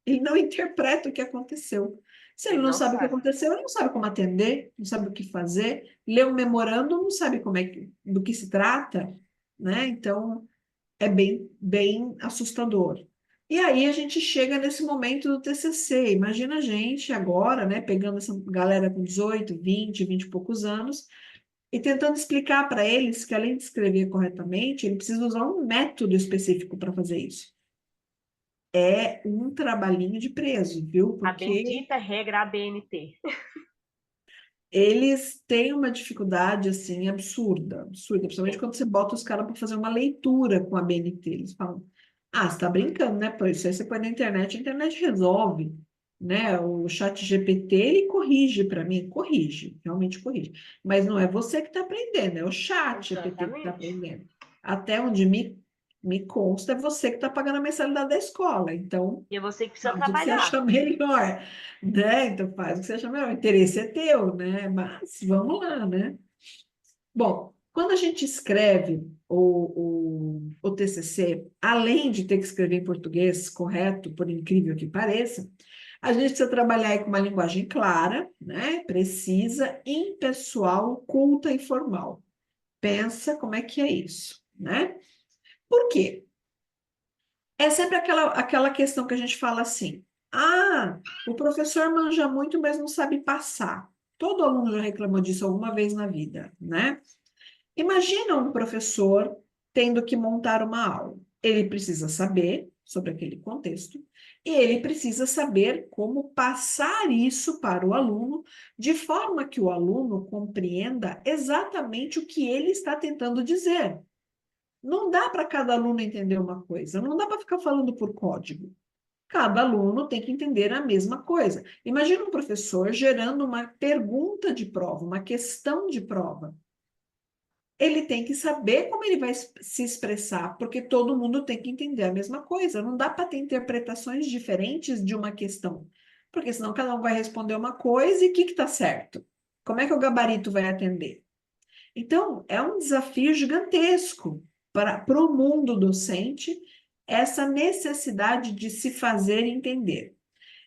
Ele não interpreta o que aconteceu. Se ele ele não não sabe o que sabe. aconteceu, ele não sabe como atender, não sabe o que fazer, lê um memorando, não sabe do que se trata, né? Então, é bem, bem assustador. E aí a gente chega nesse momento do TCC. Imagina a gente agora, né, pegando essa galera com 18, 20 e poucos anos e tentando explicar para eles que além de escrever corretamente, ele precisa usar um método específico para fazer isso. É um trabalhinho de preso, viu? A Porque bendita regra ABNT. eles têm uma dificuldade assim absurda, absurda, principalmente Sim. quando você bota os caras para fazer uma leitura com a BNT. Eles falam: "Ah, você está brincando, né? Pois isso aí você põe na internet, a internet resolve, né? O chat GPT ele corrige para mim, corrige, realmente corrige. Mas não é você que está aprendendo, é o chat GPT que está Exatamente. aprendendo. Até onde me consta, é você que está pagando a mensalidade da escola. Então, E é você que precisa faz o que você trabalhar. achar melhor, né? Então faz o que você achar melhor. O interesse é teu, né? Mas vamos lá, né? Bom, quando a gente escreve o TCC, além de ter que escrever em português correto, por incrível que pareça, a gente precisa trabalhar aí com uma linguagem clara, né? Precisa, impessoal, culta e formal. Pensa como é que é isso, né? Por quê? É sempre aquela questão que a gente fala assim: ah, o professor manja muito, mas não sabe passar. Todo aluno já reclamou disso alguma vez na vida, né? Imagina um professor tendo que montar uma aula. Ele precisa saber sobre aquele contexto e ele precisa saber como passar isso para o aluno, de forma que o aluno compreenda exatamente o que ele está tentando dizer. Não dá para cada aluno entender uma coisa, não dá para ficar falando por código. Cada aluno tem que entender a mesma coisa. Imagina um professor gerando uma pergunta de prova, uma questão de prova. Ele tem que saber como ele vai se expressar, porque todo mundo tem que entender a mesma coisa. Não dá para ter interpretações diferentes de uma questão, porque senão cada um vai responder uma coisa e o que está certo? Como é que o gabarito vai atender? Então, é um desafio gigantesco para o mundo docente essa necessidade de se fazer entender.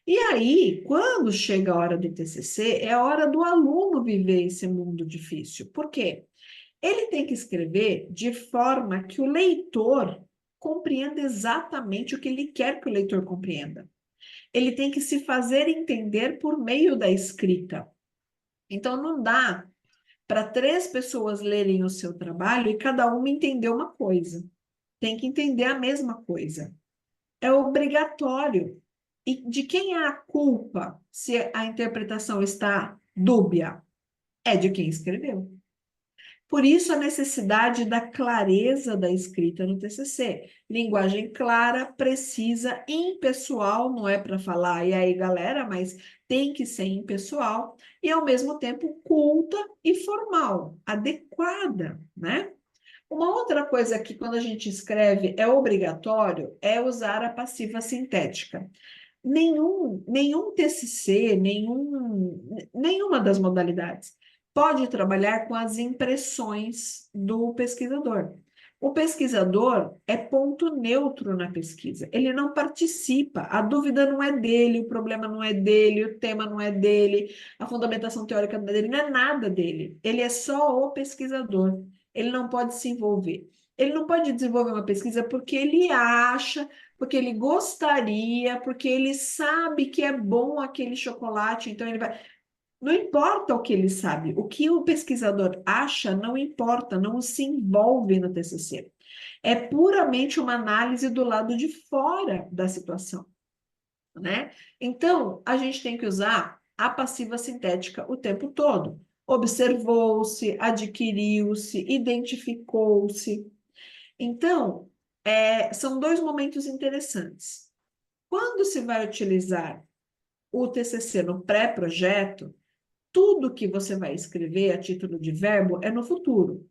E aí, quando chega a hora do TCC, é a hora do aluno viver esse mundo difícil. Por quê? Ele tem que escrever de forma que o leitor compreenda exatamente o que ele quer que o leitor compreenda. Ele tem que se fazer entender por meio da escrita. Então, não dá para três pessoas lerem o seu trabalho e cada uma entender uma coisa. Tem que entender a mesma coisa. É obrigatório. E de quem é a culpa se a interpretação está dúbia? É de quem escreveu. Por isso, a necessidade da clareza da escrita no TCC. Linguagem clara, precisa, impessoal, não é para falar, e aí, galera, mas tem que ser impessoal, e ao mesmo tempo culta e formal, adequada, né? Uma outra coisa que, quando a gente escreve, é obrigatório, é usar a passiva sintética. Nenhum TCC, nenhuma das modalidades pode trabalhar com as impressões do pesquisador. O pesquisador é ponto neutro na pesquisa, ele não participa, a dúvida não é dele, o problema não é dele, o tema não é dele, a fundamentação teórica não é dele, não é nada dele, ele é só o pesquisador, ele não pode se envolver. Ele não pode desenvolver uma pesquisa porque ele acha, porque ele gostaria, porque ele sabe que é bom aquele chocolate, então ele vai. Não importa o que ele sabe, o que o pesquisador acha não importa, não se envolve no TCC. É puramente uma análise do lado de fora da situação, né? Então, a gente tem que usar a passiva sintética o tempo todo. Observou-se, adquiriu-se, identificou-se. Então, são dois momentos interessantes. Quando se vai utilizar o TCC no pré-projeto, tudo que você vai escrever a título de verbo é no futuro.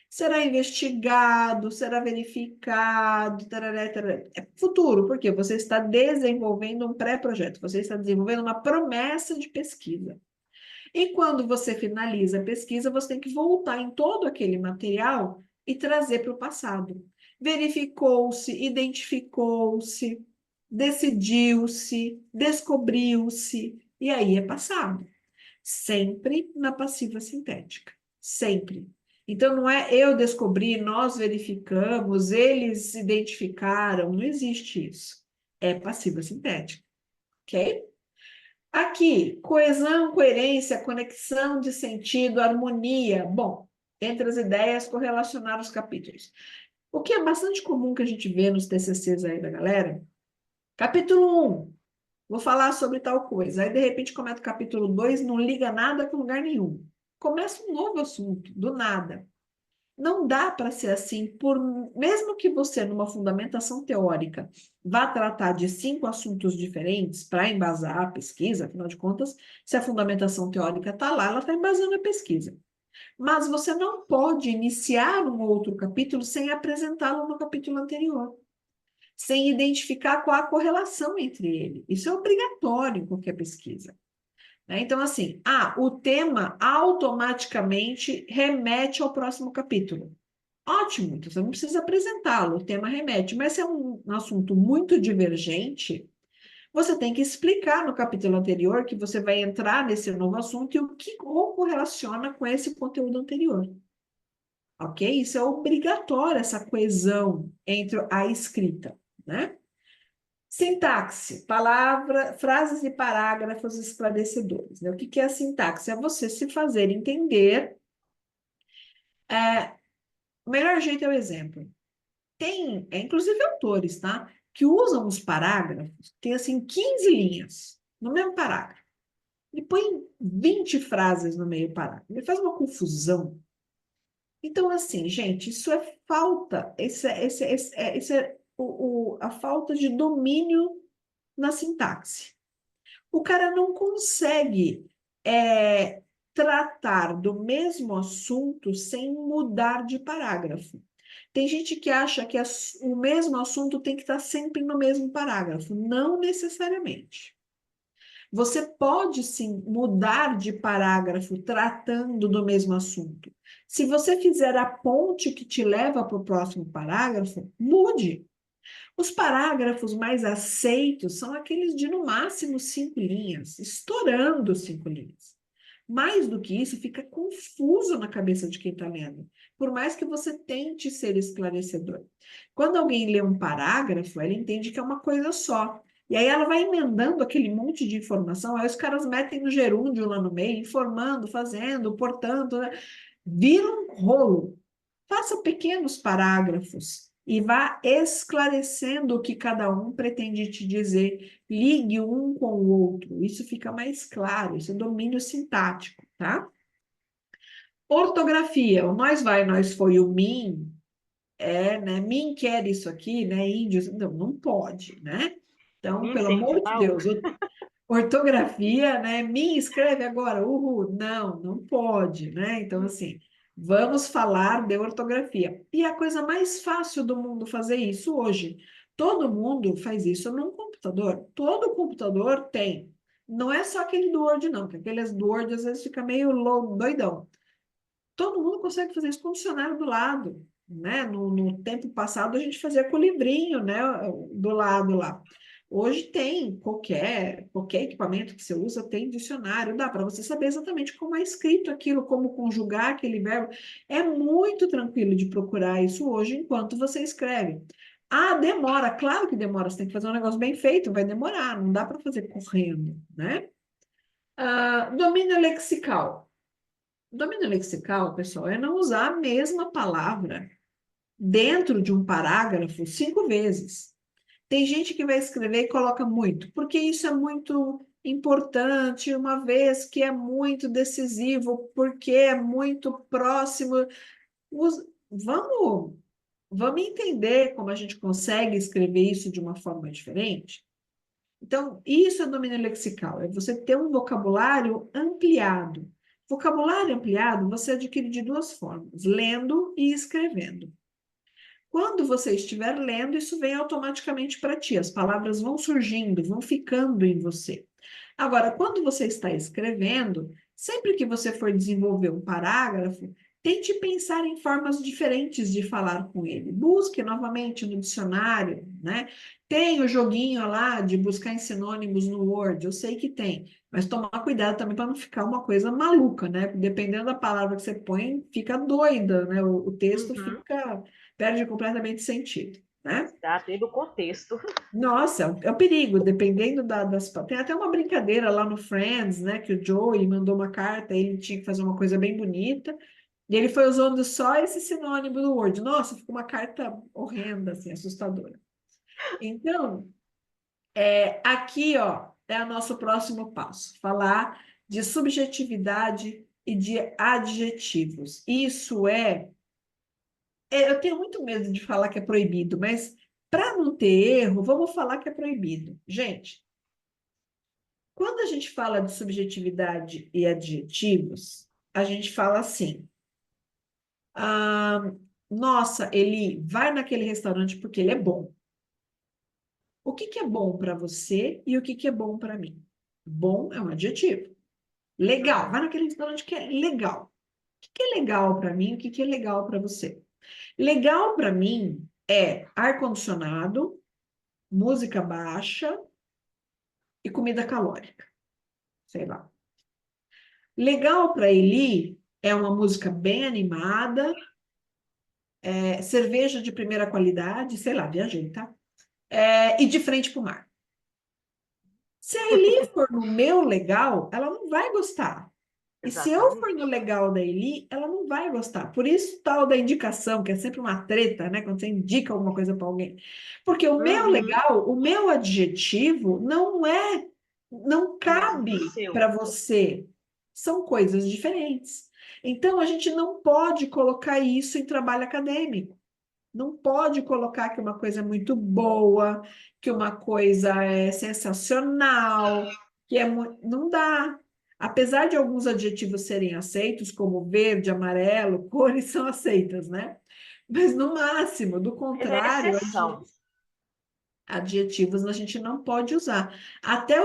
Será investigado, será verificado, tarará, tarará. É futuro, porque você está desenvolvendo um pré-projeto, você está desenvolvendo uma promessa de pesquisa. E quando você finaliza a pesquisa, você tem que voltar em todo aquele material e trazer para o passado. Verificou-se, identificou-se, decidiu-se, descobriu-se, e aí é passado. Sempre na passiva sintética. Sempre. Então, não é eu descobri, nós verificamos, eles identificaram, não existe isso. É passiva sintética, ok? Aqui, coesão, coerência, conexão de sentido, harmonia. Bom, entre as ideias, correlacionar os capítulos. O que é bastante comum que a gente vê nos TCCs aí da galera, capítulo 1, vou falar sobre tal coisa. Aí, de repente, começa o capítulo 2, não liga nada com lugar nenhum. Começa um novo assunto, do nada. Não dá para ser assim, mesmo que você, numa fundamentação teórica, vá tratar de 5 assuntos diferentes para embasar a pesquisa, afinal de contas, se a fundamentação teórica está lá, ela está embasando a pesquisa. Mas você não pode iniciar um outro capítulo sem apresentá-lo no capítulo anterior, sem identificar qual a correlação entre ele. Isso é obrigatório em qualquer pesquisa. Então, assim, o tema automaticamente remete ao próximo capítulo. Ótimo, então você não precisa apresentá-lo, o tema remete, mas se é um assunto muito divergente, você tem que explicar no capítulo anterior que você vai entrar nesse novo assunto e o que correlaciona com esse conteúdo anterior. Ok? Isso é obrigatório, essa coesão entre a escrita, né? Sintaxe, palavra, frases e parágrafos esclarecedores, né? O que é a sintaxe? É você se fazer entender. O melhor jeito é o exemplo. Tem, inclusive autores, tá? Que usam os parágrafos, tem assim 15 linhas no mesmo parágrafo. Ele põe 20 frases no meio do parágrafo. Ele faz uma confusão. Então, assim, gente, isso é falta, esse é a falta de domínio na sintaxe. O cara não consegue tratar do mesmo assunto sem mudar de parágrafo. Tem gente que acha que o mesmo assunto tem que estar sempre no mesmo parágrafo. Não necessariamente. Você pode sim mudar de parágrafo tratando do mesmo assunto. Se você fizer a ponte que te leva para o próximo parágrafo, mude. Os parágrafos mais aceitos são aqueles de no máximo 5 linhas, estourando 5 linhas. Mais do que isso, fica confuso na cabeça de quem está lendo, por mais que você tente ser esclarecedor. Quando alguém lê um parágrafo, ela entende que é uma coisa só. E aí ela vai emendando aquele monte de informação, aí os caras metem no gerúndio lá no meio, informando, fazendo, portanto, né? Vira um rolo. Faça pequenos parágrafos e vá esclarecendo o que cada um pretende te dizer. Ligue um com o outro, isso fica mais claro, isso é domínio sintático, tá? Ortografia, o nós vai, nós foi, o mim, né? Mim quer isso aqui, né? Índios, não pode, né? Então, Me pelo amor de incendiar. Deus, ortografia, né? Me escreve agora, uhul. Não pode, né? Então, assim, vamos falar de ortografia. E a coisa mais fácil do mundo fazer isso hoje. Todo mundo faz isso num computador. Todo computador tem. Não é só aquele do Word, não, porque aqueles do Word às vezes fica meio doidão. Todo mundo consegue fazer isso com o dicionário do lado, né? No tempo passado a gente fazia com o livrinho, né? Do lado lá. Hoje tem qualquer equipamento que você usa tem dicionário, dá para você saber exatamente como é escrito aquilo, como conjugar aquele verbo. É muito tranquilo de procurar isso hoje enquanto você escreve. Ah, demora, claro que demora, você tem que fazer um negócio bem feito, vai demorar, não dá para fazer correndo, né? Domínio lexical. Domínio lexical, pessoal, é não usar a mesma palavra dentro de um parágrafo 5 vezes. Tem gente que vai escrever e coloca muito, porque isso é muito importante, uma vez que é muito decisivo, porque é muito próximo. Vamos, vamos entender como a gente consegue escrever isso de uma forma diferente? Então, isso é domínio lexical, é você ter um vocabulário ampliado. Vocabulário ampliado você adquire de duas formas, lendo e escrevendo. Quando você estiver lendo, isso vem automaticamente para ti, as palavras vão surgindo, vão ficando em você. Agora, quando você está escrevendo, sempre que você for desenvolver um parágrafo, tente pensar em formas diferentes de falar com ele. Busque novamente no dicionário, né? Tem o joguinho lá de buscar em sinônimos no Word, eu sei que tem, mas tomar cuidado também para não ficar uma coisa maluca, né? Dependendo da palavra que você põe, fica doida, né? O texto Uhum. perde completamente sentido, né? Tá tendo contexto. Nossa, é um perigo, dependendo das. Tem até uma brincadeira lá no Friends, né? Que o Joey mandou uma carta, ele tinha que fazer uma coisa bem bonita, e ele foi usando só esse sinônimo do Word. Nossa, ficou uma carta horrenda, assim, assustadora. Então, aqui, ó, é o nosso próximo passo: falar de subjetividade e de adjetivos. Isso eu tenho muito medo de falar que é proibido, mas para não ter erro, vamos falar que é proibido. Gente, quando a gente fala de subjetividade e adjetivos, a gente fala assim: ah, nossa, ele vai naquele restaurante porque ele é bom. O que que é bom para você e o que que é bom para mim? Bom é um adjetivo. Legal, vai Uhum. naquele restaurante que é legal. O que que é legal para mim? O que que é legal para você? Legal para mim é ar-condicionado, música baixa e comida calórica, sei lá. Legal para Eli é uma música bem animada, cerveja de primeira qualidade, sei lá, viajei, tá? E de frente para o mar. Se a Eli for no meu legal, ela não vai gostar. E se eu for no Exatamente. legal da Eli, ela não vai gostar. Por isso, tal da indicação, que é sempre uma treta, né? Quando você indica alguma coisa para alguém. Porque o meu Uhum. legal, o meu adjetivo, não O mesmo que o cabe seu. para você. São coisas diferentes. Então, a gente não pode colocar isso em trabalho acadêmico. Não pode colocar que uma coisa é muito boa, que uma coisa é sensacional, que é muito. Não dá. Apesar de alguns adjetivos serem aceitos, como verde, amarelo, cores são aceitas, né? Mas no máximo, do Mas é contrário, exceção. adjetivos a gente não pode usar. Até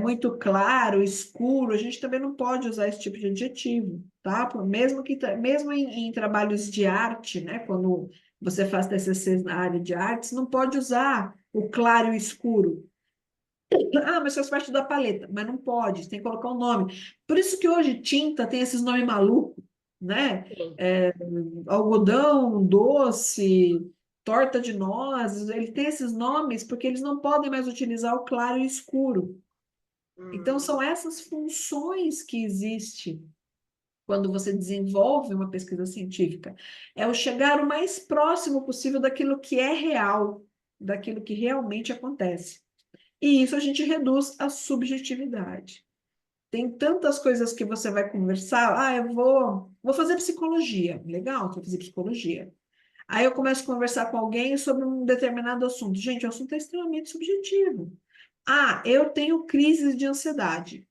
muito claro, escuro, a gente também não pode usar esse tipo de adjetivo, tá? Mesmo em trabalhos de arte, né? Quando você faz TCC na área de artes, não pode usar o claro e o escuro. Ah, mas faz parte da paleta, mas não pode, tem que colocar um nome. Por isso que hoje tinta tem esses nomes malucos, né? Sim. Algodão, doce, torta de nozes, ele tem esses nomes porque eles não podem mais utilizar o claro e o escuro. Então, Uhum. são essas funções que existem quando você desenvolve uma pesquisa científica, é o chegar o mais próximo possível daquilo que é real, daquilo que realmente acontece. E isso a gente reduz a subjetividade. Tem tantas coisas que você vai conversar. Ah, vou fazer psicologia. Legal, vou fazer psicologia. Aí eu começo a conversar com alguém sobre um determinado assunto. Gente, o assunto é extremamente subjetivo. Ah, eu tenho crises de ansiedade.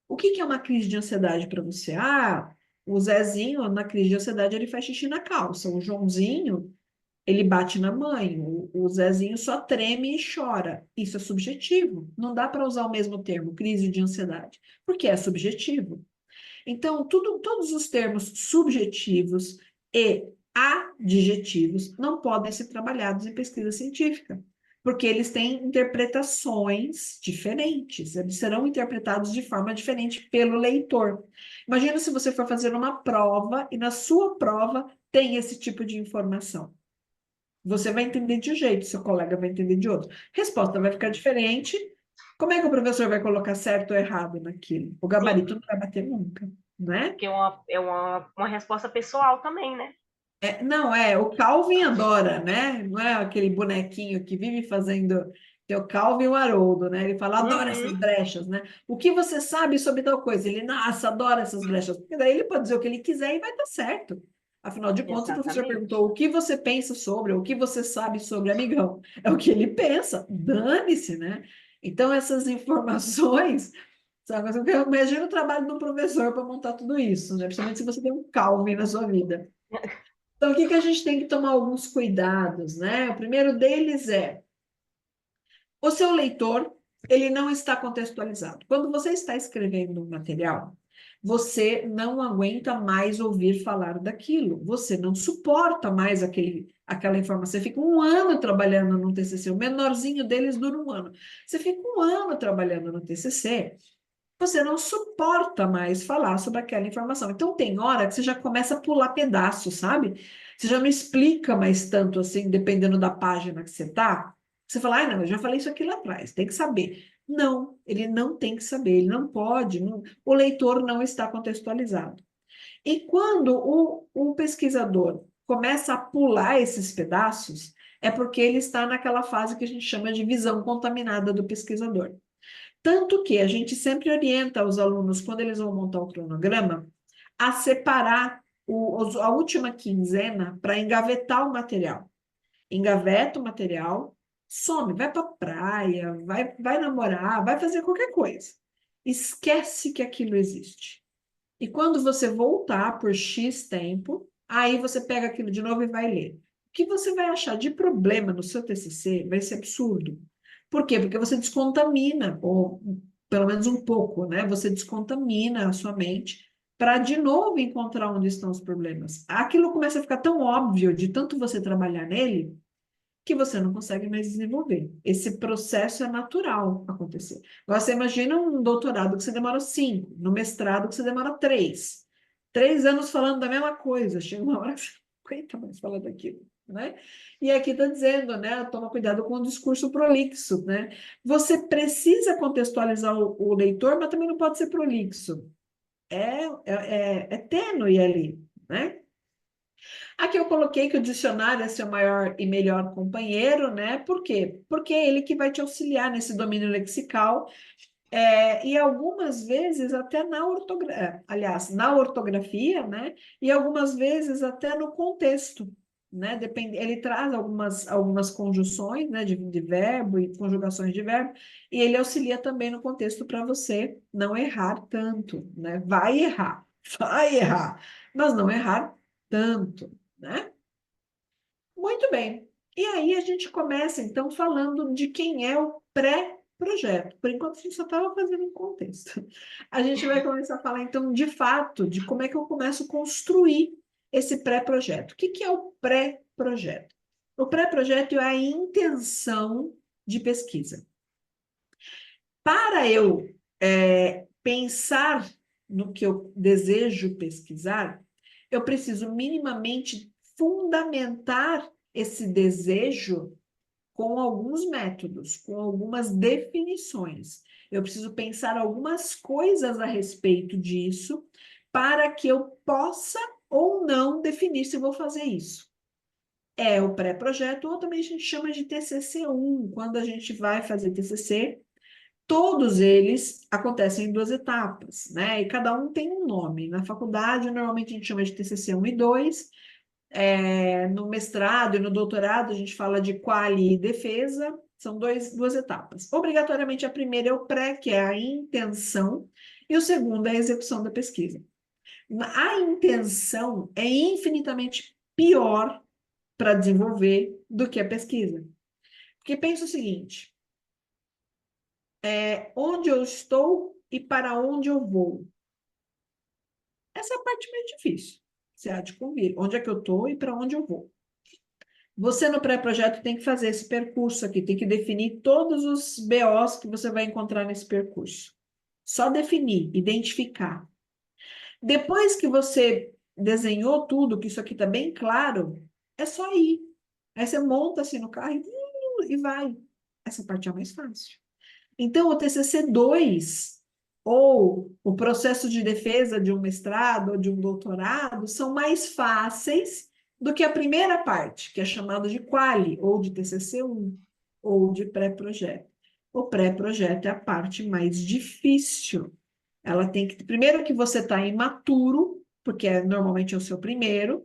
O que que é uma crise de ansiedade para você? Ah, o Zezinho, na crise de ansiedade, ele faz xixi na calça. O Joãozinho, ele bate na mãe. O Zezinho só treme e chora. Isso é subjetivo. Não dá para usar o mesmo termo, crise de ansiedade, porque é subjetivo. Então, todos os termos subjetivos e adjetivos não podem ser trabalhados em pesquisa científica, porque eles têm interpretações diferentes, eles serão interpretados de forma diferente pelo leitor. Imagina se você for fazer uma prova e na sua prova tem esse tipo de informação. Você vai entender de um jeito, seu colega vai entender de outro. Resposta vai ficar diferente. Como é que o professor vai colocar certo ou errado naquilo? O Sim, gabarito não vai bater nunca, né? porque é uma resposta pessoal também, né? Não, o Calvin adora, né? Não é aquele bonequinho que vive fazendo. Tem o Calvin e o Haroldo, né? Ele fala, adora essas Uhum, brechas, né? O que você sabe sobre tal coisa? Ele, nossa, adora essas brechas. Porque daí ele pode dizer o que ele quiser e vai dar certo. Afinal de contas, o professor exatamente. perguntou o que você pensa sobre, o que você sabe sobre, amigão. É o que ele pensa. Dane-se, né? Então, essas informações. Sabe? Mas eu imagino o trabalho do professor para montar tudo isso, né? Principalmente se você tem um Calvin na sua vida. Então, o que que a gente tem que tomar alguns cuidados, né? O primeiro deles é o seu leitor, ele não está contextualizado. Quando você está escrevendo um material, você não aguenta mais ouvir falar daquilo, você não suporta mais aquela informação. Você fica um ano trabalhando no TCC, o menorzinho deles dura um ano. Você fica um ano trabalhando no TCC, você não suporta mais falar sobre aquela informação. Então, tem hora que você já começa a pular pedaços, sabe? Você já não explica mais tanto assim, dependendo da página que você está. Você fala, ah, não, eu já falei isso aqui lá atrás, tem que saber. Não, ele não tem que saber, ele não pode, o leitor não está contextualizado. E quando o pesquisador começa a pular esses pedaços, é porque ele está naquela fase que a gente chama de visão contaminada do pesquisador. Tanto que a gente sempre orienta os alunos, quando eles vão montar o cronograma, a separar a última quinzena para engavetar o material. Engaveta o material, some, vai para a praia, vai namorar, vai fazer qualquer coisa. Esquece que aquilo existe. E quando você voltar por X tempo, aí você pega aquilo de novo e vai ler. O que você vai achar de problema no seu TCC vai ser absurdo. Por quê? Porque você descontamina, ou pelo menos um pouco, né? Você descontamina a sua mente para de novo encontrar onde estão os problemas. Aquilo começa a ficar tão óbvio de tanto você trabalhar nele que você não consegue mais desenvolver. Esse processo é natural acontecer. Agora, você imagina um doutorado que você demora 5, no mestrado que você demora 3. 3 anos falando da mesma coisa, chega uma hora que você não aguenta mais falar daquilo, né? E aqui está dizendo, né? Toma cuidado com o discurso prolixo, né? Você precisa contextualizar o leitor, mas também não pode ser prolixo. É tênue ali, né? Aqui eu coloquei que o dicionário é seu maior e melhor companheiro, né? Por quê? Porque é ele que vai te auxiliar nesse domínio lexical, e algumas vezes até na ortografia, aliás, na ortografia, né? E algumas vezes até no contexto, né? Depende, ele traz algumas conjunções, né? De verbo e conjugações de verbo, e ele auxilia também no contexto para você não errar tanto, né? Vai errar, mas não errar tanto, né? Muito bem. E aí a gente começa, então, falando de quem é o pré-projeto. Por enquanto, a gente só estava fazendo um contexto. A gente vai começar a falar, então, de fato, de como é que eu começo a construir esse pré-projeto. O que que é o pré-projeto? O pré-projeto é a intenção de pesquisa. Para eu pensar no que eu desejo pesquisar, eu preciso minimamente fundamentar esse desejo com alguns métodos, com algumas definições. Eu preciso pensar algumas coisas a respeito disso para que eu possa ou não definir se vou fazer isso. É o pré-projeto, ou também a gente chama de TCC1, quando a gente vai fazer TCC, todos eles acontecem em 2 etapas, né? E cada um tem um nome. Na faculdade, normalmente a gente chama de TCC 1 e 2. No mestrado e no doutorado, a gente fala de quali e defesa. São 2 etapas. Obrigatoriamente, a primeira é o pré, que é a intenção, e o segundo é a execução da pesquisa. A intenção é infinitamente pior para desenvolver do que a pesquisa. Porque pensa o seguinte, onde eu estou e para onde eu vou. Essa é a parte mais difícil. Você há de convir. Onde é que eu estou e para onde eu vou. Você no pré-projeto tem que fazer esse percurso aqui, tem que definir todos os BOs que você vai encontrar nesse percurso. Só definir, identificar. Depois que você desenhou tudo, que isso aqui está bem claro, é só ir. Aí você monta assim no carro e vai. Essa parte é a mais fácil. Então, o TCC 2 ou o processo de defesa de um mestrado ou de um doutorado são mais fáceis do que a primeira parte, que é chamada de quali, ou de TCC 1, ou de pré-projeto. O pré-projeto é a parte mais difícil. Ela tem que, primeiro que você está imaturo, porque normalmente é o seu primeiro,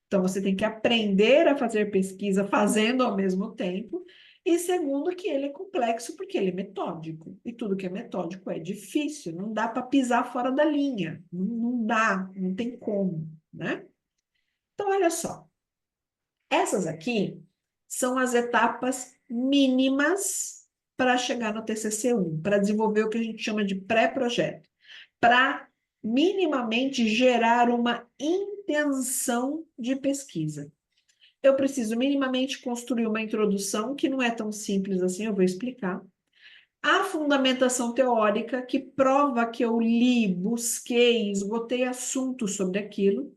então você tem que aprender a fazer pesquisa fazendo ao mesmo tempo. E segundo, que ele é complexo porque ele é metódico. E tudo que é metódico é difícil, não dá para pisar fora da linha. Não dá, não tem como, né? Então, olha só. Essas aqui são as etapas mínimas para chegar no TCC 1, para desenvolver o que a gente chama de pré-projeto, para minimamente gerar uma intenção de pesquisa. Eu preciso minimamente construir uma introdução, que não é tão simples assim, eu vou explicar. A fundamentação teórica, que prova que eu li, busquei, esgotei assuntos sobre aquilo.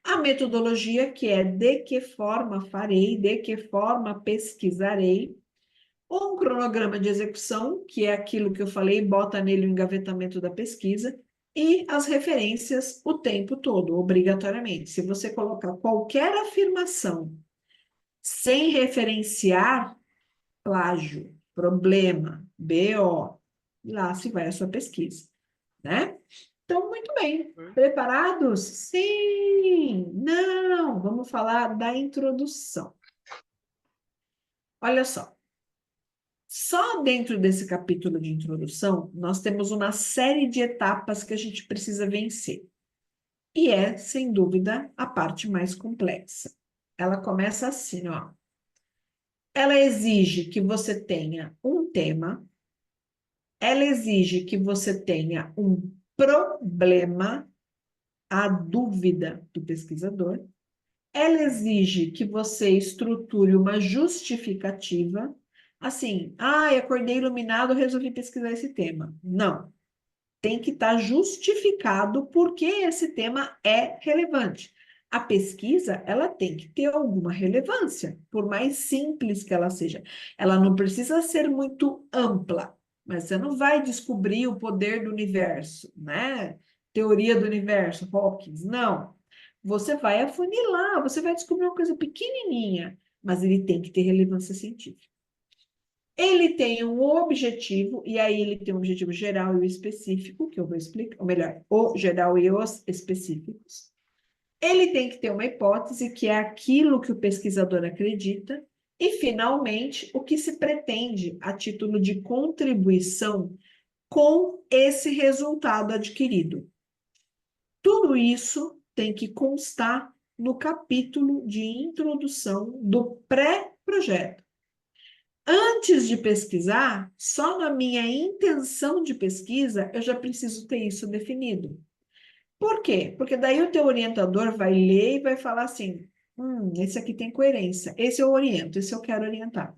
A metodologia, que é de que forma farei, de que forma pesquisarei. Um cronograma de execução, que é aquilo que eu falei, bota nele o engavetamento da pesquisa. E as referências o tempo todo, obrigatoriamente. Se você colocar qualquer afirmação sem referenciar, plágio, problema, BO, lá se vai a sua pesquisa, né? Então, muito bem. Preparados? Sim! Não! Vamos falar da introdução. Olha só. Só dentro desse capítulo de introdução, nós temos uma série de etapas que a gente precisa vencer. E é, sem dúvida, a parte mais complexa. Ela começa assim, ó. Ela exige que você tenha um tema, ela exige que você tenha um problema, a dúvida do pesquisador, ela exige que você estruture uma justificativa, assim, acordei iluminado, resolvi pesquisar esse tema. Não, tem que estar justificado porque esse tema é relevante. A pesquisa, ela tem que ter alguma relevância, por mais simples que ela seja. Ela não precisa ser muito ampla, mas você não vai descobrir o poder do universo, né? Teoria do universo, Hawking, não. Você vai afunilar, você vai descobrir uma coisa pequenininha, mas ele tem que ter relevância científica. Ele tem um objetivo, e aí ele tem um objetivo geral e o específico, que eu vou explicar, ou melhor, o geral e os específicos. Ele tem que ter uma hipótese, que é aquilo que o pesquisador acredita, e, finalmente, o que se pretende a título de contribuição com esse resultado adquirido. Tudo isso tem que constar no capítulo de introdução do pré-projeto. Antes de pesquisar, só na minha intenção de pesquisa, eu já preciso ter isso definido. Por quê? Porque daí o teu orientador vai ler e vai falar assim, esse aqui tem coerência, esse eu oriento, esse eu quero orientar.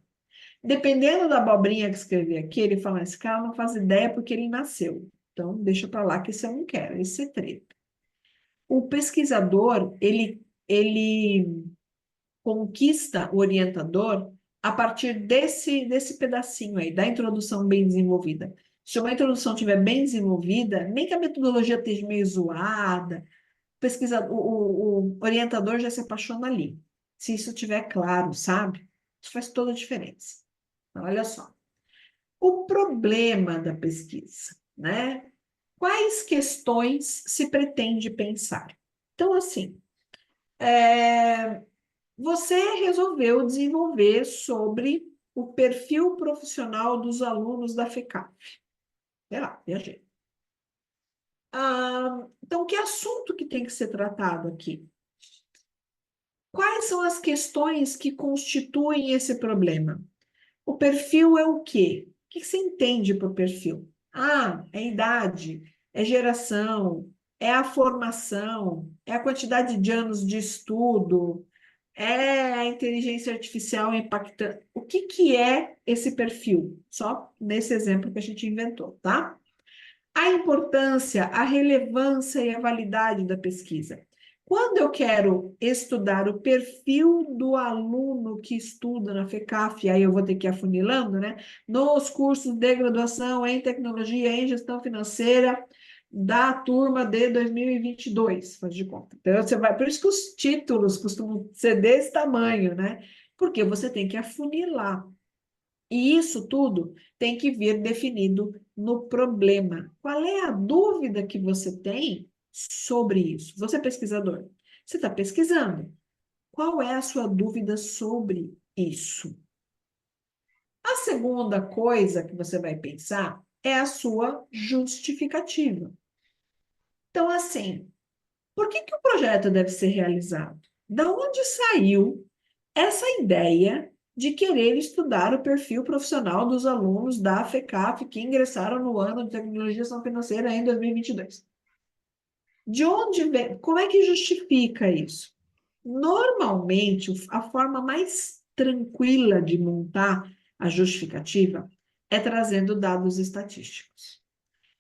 Dependendo da abobrinha que escrever aqui, ele fala, esse cara não faz ideia porque ele nasceu. Então, deixa para lá que esse eu não quero, esse é treta. O pesquisador, ele conquista o orientador a partir desse pedacinho aí, da introdução bem desenvolvida. Se uma introdução estiver bem desenvolvida, nem que a metodologia esteja meio zoada, o orientador já se apaixona ali. Se isso estiver claro, sabe? Isso faz toda a diferença. Então, olha só. O problema da pesquisa, né? Quais questões se pretende pensar? Então, assim, você resolveu desenvolver sobre o perfil profissional dos alunos da FECAP. Sei lá, viajei. Então, que assunto que tem que ser tratado aqui? Quais são as questões que constituem esse problema? O perfil é o quê? O que você entende por perfil? É idade, é geração, é a formação, é a quantidade de anos de estudo, é a inteligência artificial impactando. O que é esse perfil? Só nesse exemplo que a gente inventou, tá? A importância, a relevância e a validade da pesquisa. Quando eu quero estudar o perfil do aluno que estuda na FECAF, aí eu vou ter que ir afunilando, né? Nos cursos de graduação em tecnologia em gestão financeira da turma de 2022, faz de conta. Então, você vai, por isso que os títulos costumam ser desse tamanho, né? Porque você tem que afunilar. E isso tudo tem que vir definido no problema. Qual é a dúvida que você tem sobre isso? Você é pesquisador, você está pesquisando. Qual é a sua dúvida sobre isso? A segunda coisa que você vai pensar é a sua justificativa. Então, assim, por que o projeto deve ser realizado? Da onde saiu essa ideia de querer estudar o perfil profissional dos alunos da FECAF que ingressaram no ano de tecnologia e financeira em 2022? De onde vem? Como é que justifica isso? Normalmente, a forma mais tranquila de montar a justificativa é trazendo dados estatísticos.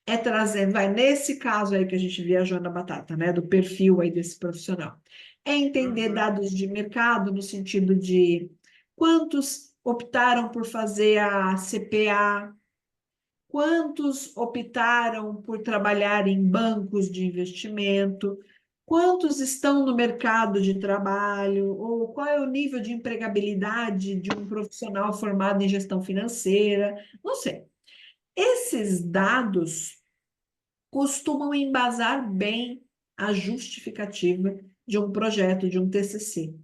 É trazendo, vai, nesse caso aí que a gente viajou na batata, né, do perfil aí desse profissional. É entender dados de mercado no sentido de quantos optaram por fazer a CPA, quantos optaram por trabalhar em bancos de investimento, quantos estão no mercado de trabalho, ou qual é o nível de empregabilidade de um profissional formado em gestão financeira, não sei. Esses dados costumam embasar bem a justificativa de um projeto, de um TCC.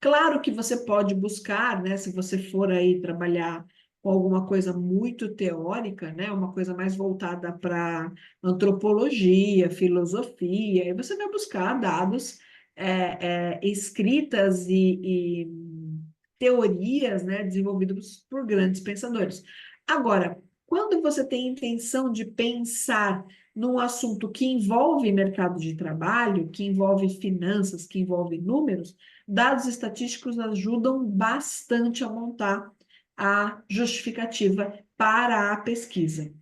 Claro que você pode buscar, né, se você for aí trabalhar com alguma coisa muito teórica, né, uma coisa mais voltada para antropologia, filosofia, aí você vai buscar dados escritas e teorias, né, desenvolvidas por grandes pensadores. Agora, quando você tem intenção de pensar num assunto que envolve mercado de trabalho, que envolve finanças, que envolve números, dados estatísticos ajudam bastante a montar a justificativa para a pesquisa.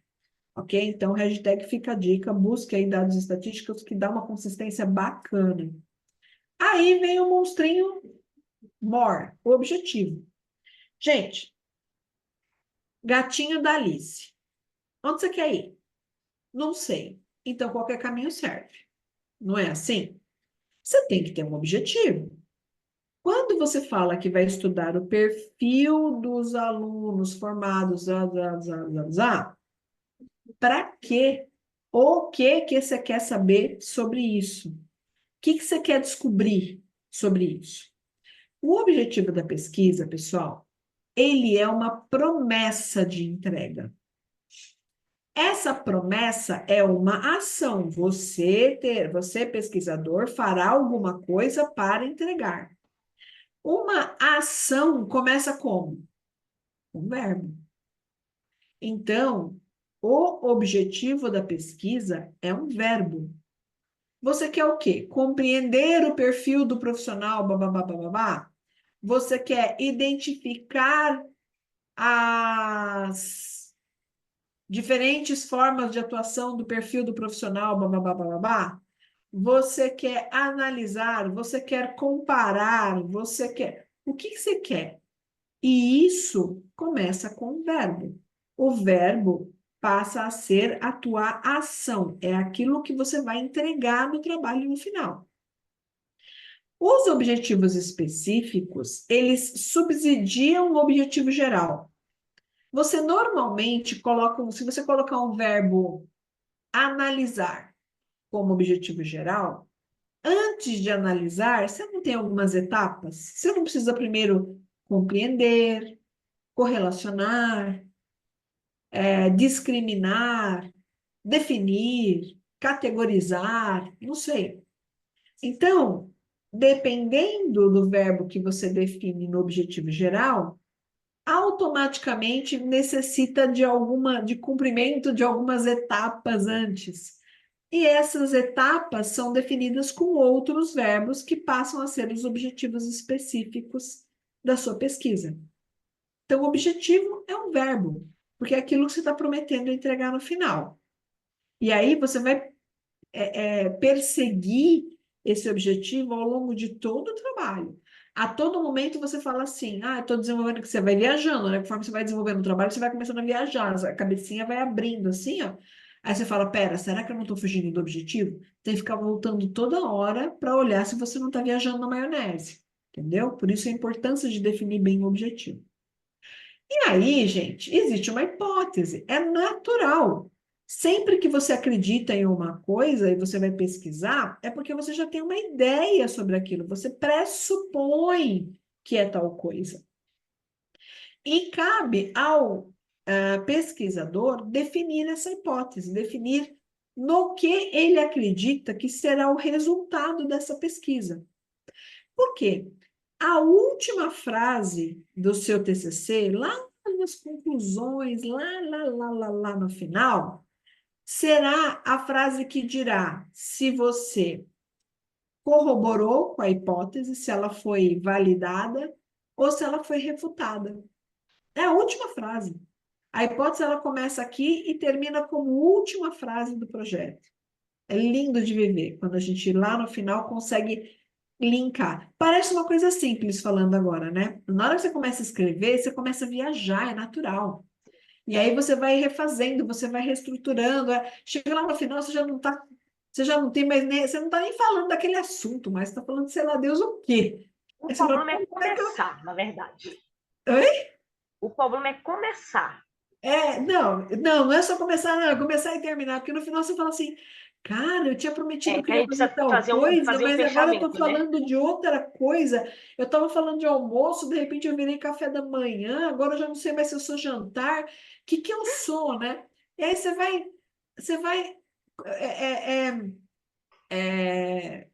Ok? Então, hashtag fica a dica, busque aí dados estatísticos que dá uma consistência bacana. Aí vem o monstrinho more, o objetivo. Gente, gatinho da Alice. Onde você quer ir? Não sei. Então, qualquer caminho serve. Não é assim? Você tem que ter um objetivo. Quando você fala que vai estudar o perfil dos alunos formados, para quê? O que você quer saber sobre isso? O que você quer descobrir sobre isso? O objetivo da pesquisa, pessoal, ele é uma promessa de entrega. Essa promessa é uma ação. Você pesquisador, fará alguma coisa para entregar. Uma ação começa como? Um verbo. Então, o objetivo da pesquisa é um verbo. Você quer o quê? Compreender o perfil do profissional, bababá, bababá? Você quer identificar as diferentes formas de atuação do perfil do profissional, bababá, bababá? Você quer analisar, você quer comparar, você quer... O que você quer? E isso começa com o verbo. O verbo passa a ser a tua ação, é aquilo que você vai entregar no trabalho no final. Os objetivos específicos, eles subsidiam o objetivo geral. Você normalmente coloca, se você colocar um verbo analisar como objetivo geral, antes de analisar, você não tem algumas etapas? Você não precisa primeiro compreender, correlacionar, discriminar, definir, categorizar, não sei. Então, dependendo do verbo que você define no objetivo geral, automaticamente necessita de cumprimento de algumas etapas antes. E essas etapas são definidas com outros verbos que passam a ser os objetivos específicos da sua pesquisa. Então, o objetivo é um verbo, porque é aquilo que você está prometendo entregar no final. E aí você vai perseguir esse objetivo ao longo de todo o trabalho. A todo momento você fala assim, estou desenvolvendo, que você vai viajando, né? Conforme você vai desenvolvendo o trabalho, você vai começando a viajar, a cabecinha vai abrindo assim, ó. Aí você fala, pera, será que eu não estou fugindo do objetivo? Tem que ficar voltando toda hora para olhar se você não está viajando na maionese, entendeu? Por isso a importância de definir bem o objetivo. E aí, gente, existe uma hipótese, é natural. Sempre que você acredita em uma coisa e você vai pesquisar, é porque você já tem uma ideia sobre aquilo, você pressupõe que é tal coisa. E cabe ao pesquisador definir essa hipótese, definir no que ele acredita que será o resultado dessa pesquisa. Por quê? A última frase do seu TCC, lá nas conclusões, lá no final, será a frase que dirá se você corroborou com a hipótese, se ela foi validada ou se ela foi refutada. É a última frase. A hipótese ela começa aqui e termina como última frase do projeto. É lindo de viver quando a gente lá no final consegue linkar. Parece uma coisa simples falando agora, né? Na hora que você começa a escrever, você começa a viajar, é natural. E aí você vai refazendo, você vai reestruturando. Chega lá no final, você já não tem mais nem, você não está nem falando daquele assunto, mas está falando, sei lá, Deus o quê? O Aí você fala, problema é como é que eu... começar, na verdade. Oi? O problema é começar. Não é só começar, não, é começar e terminar, porque no final você fala assim, cara, eu tinha prometido É, que que a eu ia gente fazer precisa tal coisa, fazer um mas agora eu estou fechamento, né? falando de outra coisa. Eu estava falando de almoço, de repente eu virei café da manhã, agora eu já não sei mais se eu sou jantar. O que que eu sou, né? E aí você vai é, é, é,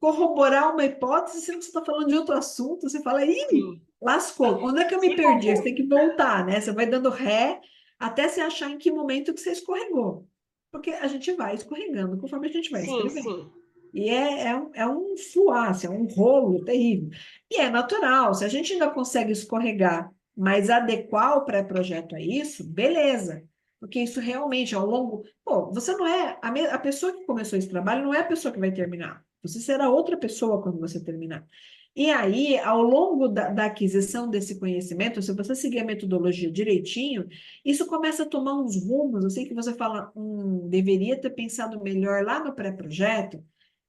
corroborar uma hipótese, sendo que você está falando de outro assunto, você fala, ih, Sim. lascou, onde é que eu me Se perdi? Você for. tem que voltar, né? Você vai dando ré até você achar em que momento que você escorregou. Porque a gente vai escorregando conforme a gente vai Sim, escrevendo. sim. E é um fuaço, é um rolo terrível. E é natural, se a gente ainda consegue escorregar, mas adequar o pré-projeto a isso, beleza. Porque isso realmente, ao longo. Pô, você não é. A pessoa que começou esse trabalho não é a pessoa que vai terminar. Você será outra pessoa quando você terminar. E aí, ao longo da aquisição desse conhecimento, se você seguir a metodologia direitinho, isso começa a tomar uns rumos, assim, que você fala, deveria ter pensado melhor lá no pré-projeto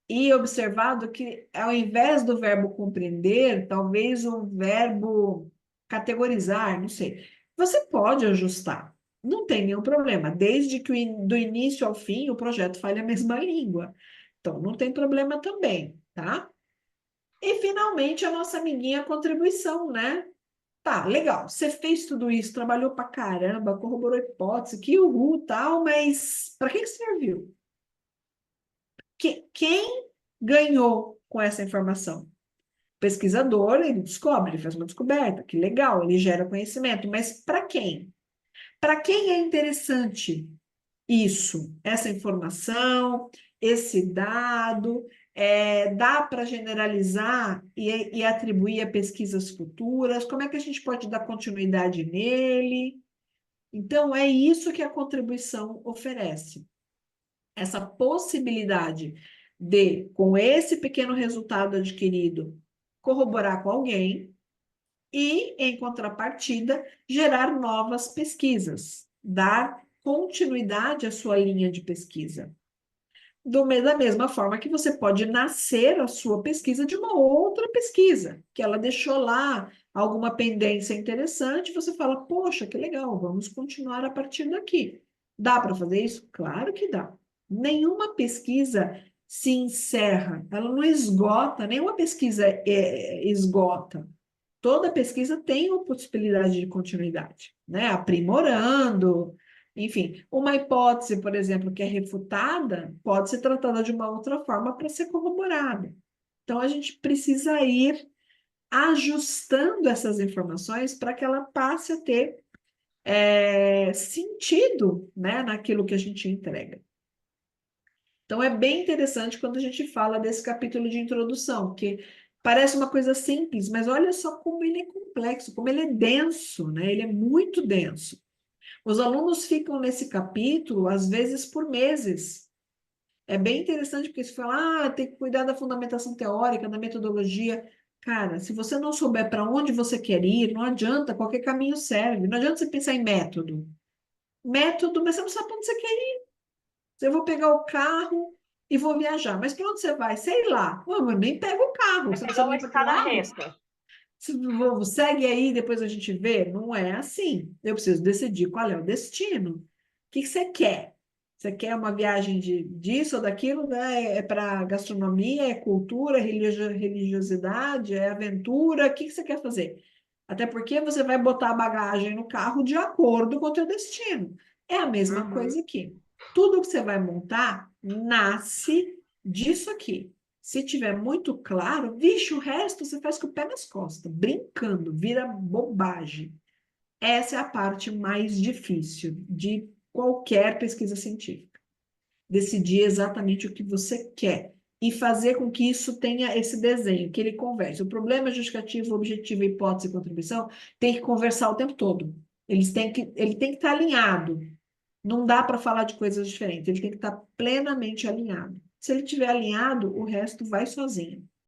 e observado que, ao invés do verbo compreender, talvez um verbo categorizar, não sei. Você pode ajustar, não tem nenhum problema, desde que do início ao fim o projeto fale a mesma língua. Então, não tem problema também, tá? E, finalmente, a nossa amiguinha contribuição, né? Tá, legal. Você fez tudo isso, trabalhou pra caramba, corroborou hipótese, que uhul, tal, mas para que serviu? Quem ganhou com essa informação? O pesquisador, ele descobre, ele faz uma descoberta, que legal, ele gera conhecimento, mas para quem? Para quem é interessante isso, essa informação, esse dado? Dá para generalizar e atribuir a pesquisas futuras? Como é que a gente pode dar continuidade nele? Então, é isso que a contribuição oferece. Essa possibilidade de, com esse pequeno resultado adquirido, corroborar com alguém, e, em contrapartida, gerar novas pesquisas, dar continuidade à sua linha de pesquisa. Da mesma forma que você pode nascer a sua pesquisa de uma outra pesquisa, que ela deixou lá alguma pendência interessante, você fala, poxa, que legal, vamos continuar a partir daqui. Dá para fazer isso? Claro que dá. Nenhuma pesquisa se encerra, ela não esgota, nenhuma pesquisa esgota. Toda pesquisa tem uma possibilidade de continuidade, né? Aprimorando, enfim, uma hipótese, por exemplo, que é refutada, pode ser tratada de uma outra forma para ser corroborada. Então, a gente precisa ir ajustando essas informações para que ela passe a ter sentido, né, naquilo que a gente entrega. Então, é bem interessante quando a gente fala desse capítulo de introdução, porque parece uma coisa simples, mas olha só como ele é complexo, como ele é denso, né? Ele é muito denso. Os alunos ficam nesse capítulo, às vezes, por meses. É bem interessante porque se fala, tem que cuidar da fundamentação teórica, da metodologia. Cara, se você não souber para onde você quer ir, não adianta, qualquer caminho serve. Não adianta você pensar em método. Método, mas você não sabe para onde você quer ir. Eu vou pegar o carro e vou viajar. Mas para onde você vai? Sei lá. Pô, mas nem pega o carro. Vai Você não pegar sabe uma nem para que estrada lado. reta. Segue aí, depois a gente vê. Não é assim. Eu preciso decidir qual é o destino. O que você quer? Você quer uma viagem disso ou daquilo, né? É para gastronomia, é cultura, religiosidade, é aventura? O que você quer fazer? Até porque você vai botar a bagagem no carro de acordo com o teu destino. É a mesma Uhum. coisa aqui. Tudo que você vai montar nasce disso aqui. Se tiver muito claro, vixe, o resto você faz com o pé nas costas, brincando, vira bobagem. Essa é a parte mais difícil de qualquer pesquisa científica. Decidir exatamente o que você quer e fazer com que isso tenha esse desenho, que ele converse. O problema justificativo, objetivo, hipótese e contribuição tem que conversar o tempo todo. Ele tem que estar alinhado. Não dá para falar de coisas diferentes, ele tem que estar plenamente alinhado. Se ele estiver alinhado, o resto vai sozinho.